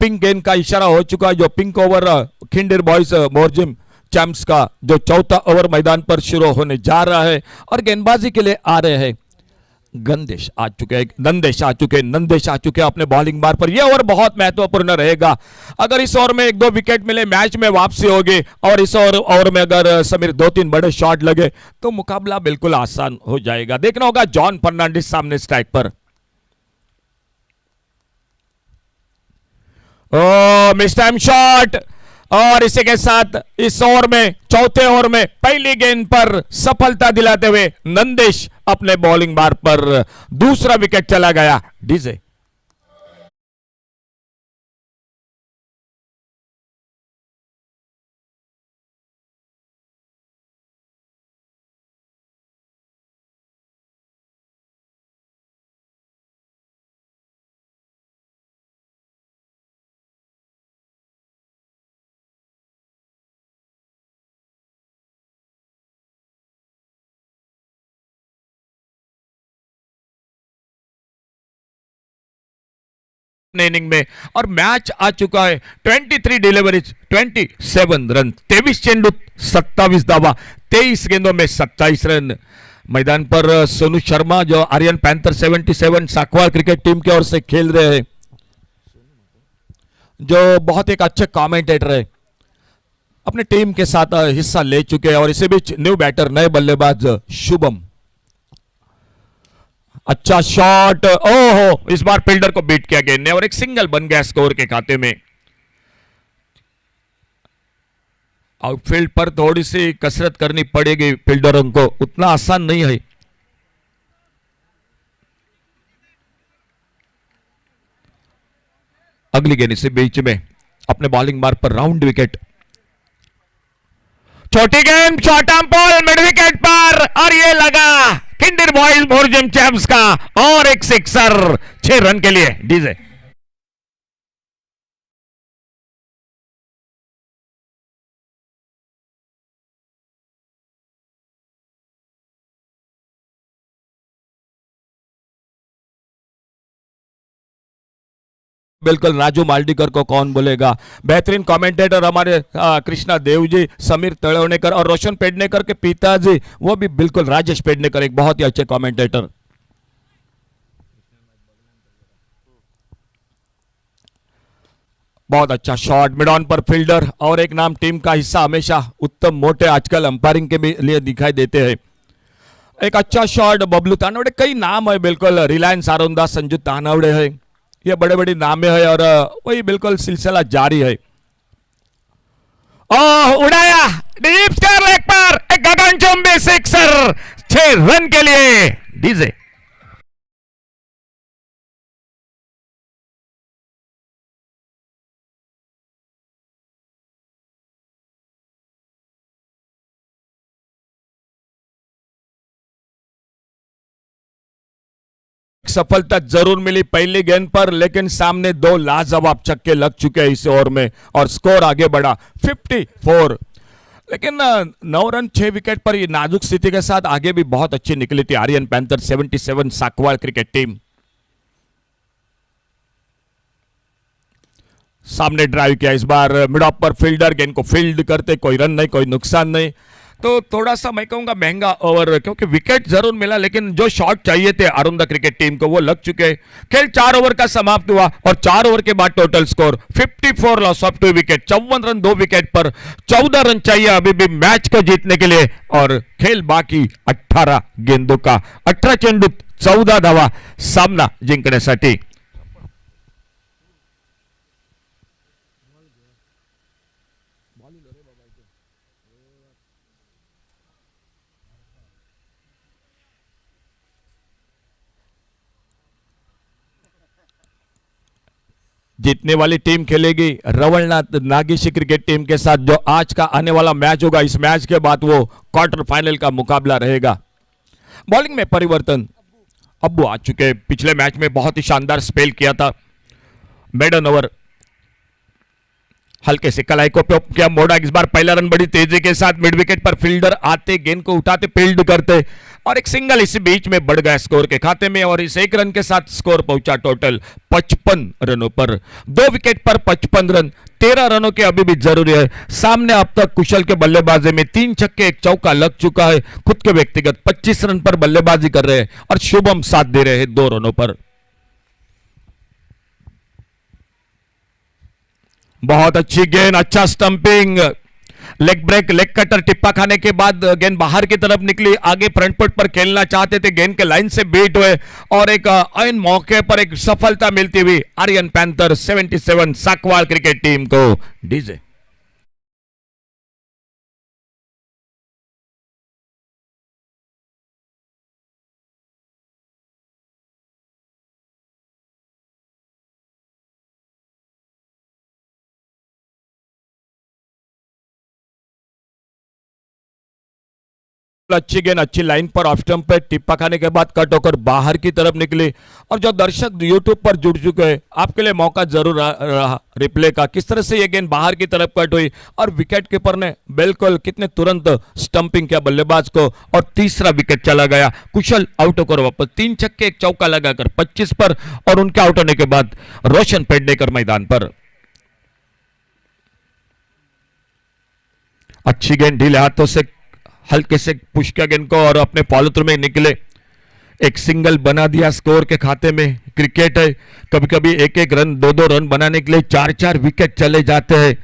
पिंक गेंद का इशारा हो चुका है, जो pink over Khindir boys Morjim champs का जो चौथा ओवर मैदान पर शुरू होने जा रहा है और गेंदबाजी के लिए आ रहे हैं नंदेश आ चुके हैं अपने बॉलिंग बार पर। यह ओवर बहुत महत्वपूर्ण रहेगा। अगर इस ओवर में 1-2 विकेट मिले मैच में वापसी होगी, और इस ओवर में अगर समीर 2-3 बड़े शॉट लगे तो मुकाबला बिल्कुल आसान हो जाएगा। देखना होगा जॉन फर्नांडिस सामने स्ट्राइक पर। ओ मिस टाइम शॉट, और इसी के साथ इस ओवर में चौथे ओवर में पहली गेंद पर सफलता दिलाते हुए नंदेश अपने बॉलिंग बार पर दूसरा विकेट चला गया। डीजे इनिंग में, और मैच आ चुका है 23 डिलीवरीज 27 रन, 23 चेंडू 27 दावा, 23 गेंदों में 27 रन। मैदान पर सोनू शर्मा जो Aryan panther 77 Sakwal cricket team की ओर से खेल रहे हैं, जो बहुत एक अच्छे कमेंटेटर है, अपने टीम के साथ हिस्सा ले चुके हैं। और इसी बीच न्यू बैटर नए बल्लेबाज शुभम, अच्छा शॉट, ओहो इस बार फील्डर को बीट किया गेंद ने और एक सिंगल बन गया स्कोर के खाते में। आउटफील्ड पर थोड़ी सी कसरत करनी पड़ेगी फील्डरों को, उतना आसान नहीं है। अगली गेंद इसी बीच में अपने बॉलिंग मार्ग पर राउंड विकेट, छोटी गेंद short arm ball mid wicket पर, और ये लगा किंडर बॉयज मोरजम चैंप्स का, और एक सिक्सर 6 रन के लिए। डीजे बिल्कुल राजू माल्डीकर को कौन बोलेगा। बेहतरीन कमेंटेटर हमारे कृष्णा देव जी, समीर तळवणेकर और रोशन पेडनेकर के पिताजी, वो भी बिल्कुल राजेश पेडनेकर, एक बहुत ही अच्छे कमेंटेटर। बहुत अच्छा शॉट मिड ऑन पर फील्डर, और एक नाम टीम का हिस्सा हमेशा उत्तम मोटे आजकल अंपायरिंग के भी लिए दिखाई देते हैं। एक अच्छा शॉट बबलू तानवड़े, कई नाम है बिल्कुल, रिलायंस आरोंदा संजू तानवड़े है, ये बड़े बड़े नामे है, और वही बिल्कुल सिलसिला जारी है। ओह उड़ाया डीप स्क्वायर लेग पर, एक गगनचुंबी सिक्सर 6 रन के लिए। डीजे सफलता जरूर मिली पहली गेंद पर, लेकिन सामने 2 लाजवाब छक्के लग चुके हैं इस ओवर में, और स्कोर आगे बढ़ा 54। लेकिन 9 रन 6 विकेट पर ये नाजुक स्थिति के साथ आगे भी बहुत अच्छी निकली थी Aryan panther 77 Sakwal cricket team. सामने ड्राइव किया इस बार मिड ऑफ पर फील्डर, गेंद को फील्ड करते, कोई रन नहीं, कोई नुकसान नहीं। तो थोड़ा सा मैं कहूंगा महंगा ओवर, क्योंकि विकेट जरूर मिला, लेकिन जो शॉट चाहिए थे अरुंदा क्रिकेट टीम को वो लग चुके। खेल 4 ओवर का समाप्त हुआ, और 4 ओवर के बाद total score 54 loss of 2 wicket, 54 run 2 wicket पर, 14 रन चाहिए अभी भी मैच को जीतने के लिए, और खेल बाकी 18 गेंदों का, 18 चेंडू 14 धावा सामना जिंकण्यासाठी। जीतने वाली टीम खेलेगी रवलनाथ नागेशी क्रिकेट टीम के साथ, जो आज का आने वाला मैच होगा। इस मैच के बाद वो क्वार्टर फाइनल का मुकाबला रहेगा। बॉलिंग में परिवर्तन, अब्बू आ चुके, पिछले मैच में बहुत ही शानदार स्पेल किया था। मेडन ओवर हल्के से कलाई को किया मोड़ा, इस बार पहला रन बड़ी तेजी के साथ मिड विकेट पर फील्डर आते, गेंद को उठाते, फील्ड करते, और एक सिंगल इसी बीच में बढ़ गया स्कोर के खाते में, और इस 1 रन के साथ स्कोर पहुंचा टोटल 55 रनों पर। 2 विकेट पर 55 रन, 13 रनों की अभी भी जरूरी है। सामने अब तक कुशल के बल्लेबाजी में 3 छक्के 1 चौका लग चुका है। खुद के व्यक्तिगत 25 रन पर बल्लेबाजी कर रहे हैं और शुभम साथ दे रहे हैं 2 रनों पर। बहुत अच्छी गेंद, अच्छा stumping, leg break, leg cutter टिप्पा खाने के बाद गेंद बाहर की तरफ निकली। आगे फ्रंट फुट पर खेलना चाहते थे, गेंद के लाइन से बीट हुए और एक ऐन मौके पर एक सफलता मिलती हुई Aryan panther 77 Sakwal cricket team को। डीजे अच्छी गेंद अच्छी लाइन पर ऑफ स्टंप पे टिप्पा खाने के बाद कट होकर बाहर की तरफ निकली। और जो दर्शक यूट्यूब पर जुड़ चुके हैं, आपके लिए मौका जरूर रहा रिप्ले का, किस तरह से ये गेंद बाहर की तरफ कट हुई और विकेट कीपर ने बिल्कुल कितने तुरंत स्टंपिंग किया बल्लेबाज को और तीसरा विकेट चला गया। कुशल आउट होकर वापस 3 छक्के 1 चौका लगाकर 25 पर और उनके आउट होने के बाद रोशन पेडनेकर मैदान पर। अच्छी गेंद ढीले हाथों से हल्के से पुश किया गेंद को और अपने फॉलो थ्रू में निकले, एक सिंगल बना दिया स्कोर के खाते में। क्रिकेट है, कभी कभी 1-1 रन 2-2 रन बनाने के लिए 4-4 विकेट चले जाते हैं।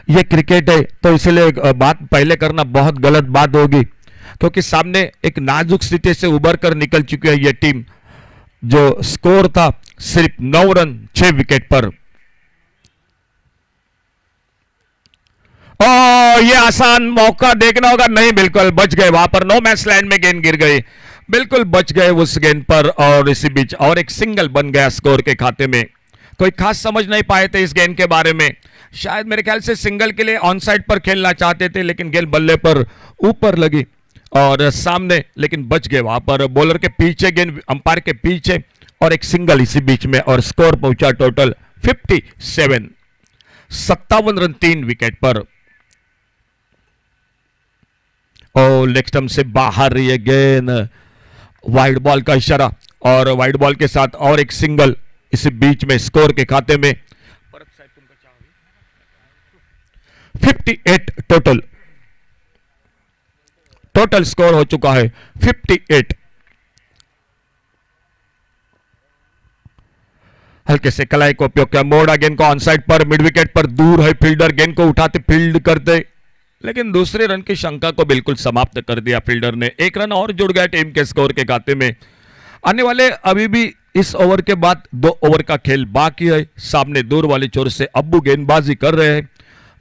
ये क्रिकेट है, तो इसलिए बात पहले करना बहुत गलत बात होगी, क्योंकि सामने एक नाजुक स्थिति से उबर कर निकल चुकी है ये टीम। जो स्कोर था सिर्फ 9 रन 6 विकेट पर। ये आसान मौका देखना होगा, नहीं बिल्कुल बच गए वहां पर। नो मैच लैंड में गेंद गिर गई, बिल्कुल बच गए उस गेंद पर और इसी बीच और एक सिंगल बन गया स्कोर के खाते में। कोई खास समझ नहीं पाए थे इस गेंद के बारे में, शायद मेरे ख्याल से सिंगल के लिए ऑन साइड पर खेलना चाहते थे, लेकिन गेंद बल्ले पर ऊपर लगी और सामने, लेकिन बच गए वहां पर। बॉलर के पीछे गेंद, अंपायर के पीछे और एक सिंगल इसी बीच में और स्कोर पहुंचा टोटल 57 रन 3 विकेट पर। और लेग स्टंप से बाहर ये गेंद, वाइड बॉल का इशारा और वाइड बॉल के साथ और एक सिंगल इसी बीच में स्कोर के खाते में। 58 टोटल स्कोर हो चुका है 58। हल्के से कलाई को उपयोग किया, मोड़ा गेंद को ऑन साइड पर, मिड विकेट पर दूर है फील्डर, गेंद को उठाते फील्ड करते, लेकिन दूसरे रन की शंका को बिल्कुल समाप्त कर दिया फील्डर ने। 1 रन और जुड़ गया टीम के स्कोर के खाते में। आने वाले अभी भी इस ओवर के बाद 2 ओवर का खेल बाकी है। सामने दूर वाली छोर से अब्बू गेंदबाजी कर रहे हैं,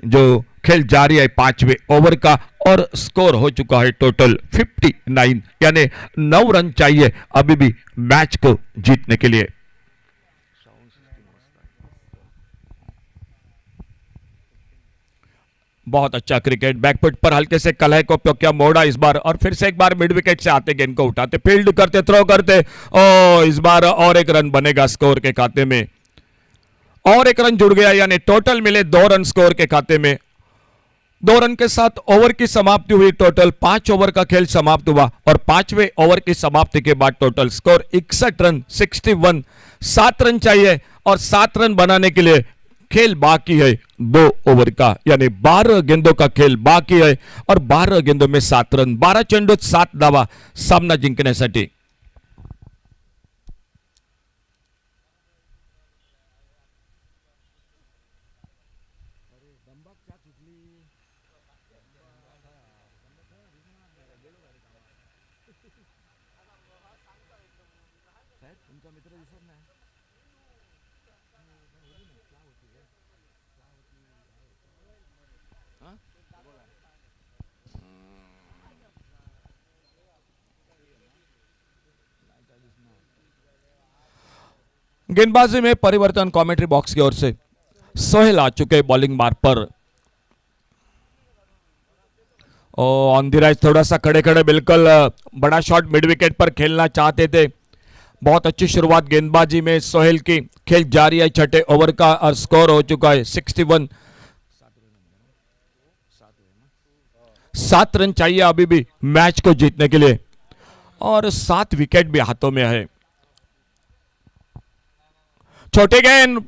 जो खेल जारी है 5वें ओवर का और स्कोर हो चुका है टोटल 59, यानी 9 रन चाहिए अभी भी मैच को जीतने के लिए। बहुत अच्छा क्रिकेट, बैकफुट पर हल्के से कलाई को उपयोग किया, मोड़ा इस बार और फिर से एक बार मिड विकेट से आते गेंद को उठाते, फील्ड करते, थ्रो करते, ओ इस बार और एक रन बनेगा स्कोर के खाते में। और एक रन जुड़ गया, यानी टोटल मिले 2 रन स्कोर के खाते में। 2 रन के साथ ओवर की समाप्ति हुई। टोटल 5 ओवर का खेल समाप्त हुआ और 5वें ओवर की समाप्ति के बाद टोटल स्कोर 61 रन 61। 7 रन चाहिए और 7 रन बनाने के लिए खेल बाकी है 2 ओवर का, यानी 12 गेंदों का खेल बाकी है और 12 गेंदों में 7 रन, 12 चेंडूत 7 धावा सामना जिंकण्यासाठी। गेंदबाजी में परिवर्तन कमेंट्री बॉक्स की ओर से सोहेल आ चुके बॉलिंग मार्ग पर। ऑन द राइट थोड़ा सा खड़े खड़े बिल्कुल बड़ा शॉट मिड विकेट पर खेलना चाहते थे। बहुत अच्छी शुरुआत गेंदबाजी में सोहेल की। खेल जारी है 6ठे ओवर का और स्कोर हो चुका है 61। 7 रन चाहिए अभी भी मैच को जीतने के लिए और 7 विकेट भी हाथों में है। छोटे गेंद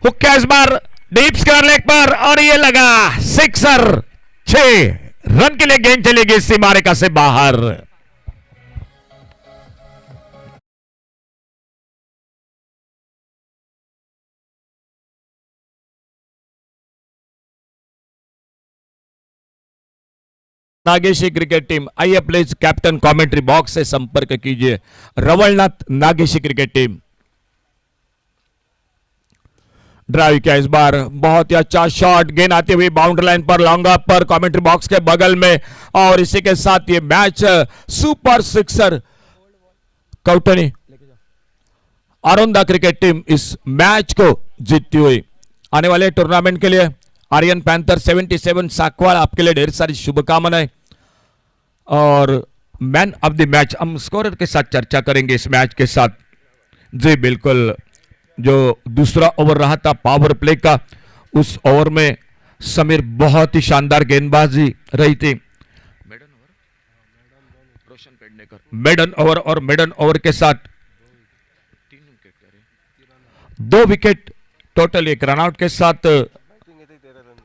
हुक्का इस बार डीप स्क्वायर लेग पर और ये लगा सिक्सर। 6 रन के लिए गेंद चलेगी सीमा रेखा से बाहर। नागेशी क्रिकेट टीम, आइए प्लीज कैप्टन कमेंट्री बॉक्स से संपर्क कीजिए। रवलनाथ नागेशी क्रिकेट टीम ड्राइव किया इस बार, बहुत ही अच्छा शॉट, गेंद आती हुई बाउंड्री लाइन पर, लॉन्ग अप पर, कमेंट्री बॉक्स के बगल में, और इसी के साथ ये match super sixer. Kautani Arundha cricket team इस मैच को जीतती हुई आने वाले टूर्नामेंट के लिए आर्यन पैंथर 77 साकवाड़, आपके लिए ढेर सारी शुभकामनाएं। और मैन ऑफ द मैच हम स्कोरर के साथ चर्चा करेंगे इस मैच के साथ। जी बिल्कुल, जो दूसरा ओवर रहा था पावर प्ले का, उस ओवर में समीर बहुत ही शानदार गेंदबाजी रही थी। मेडन ओवर और मेडन ओवर के साथ 2 विकेट टोटल, 1 रनआउट के साथ,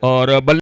और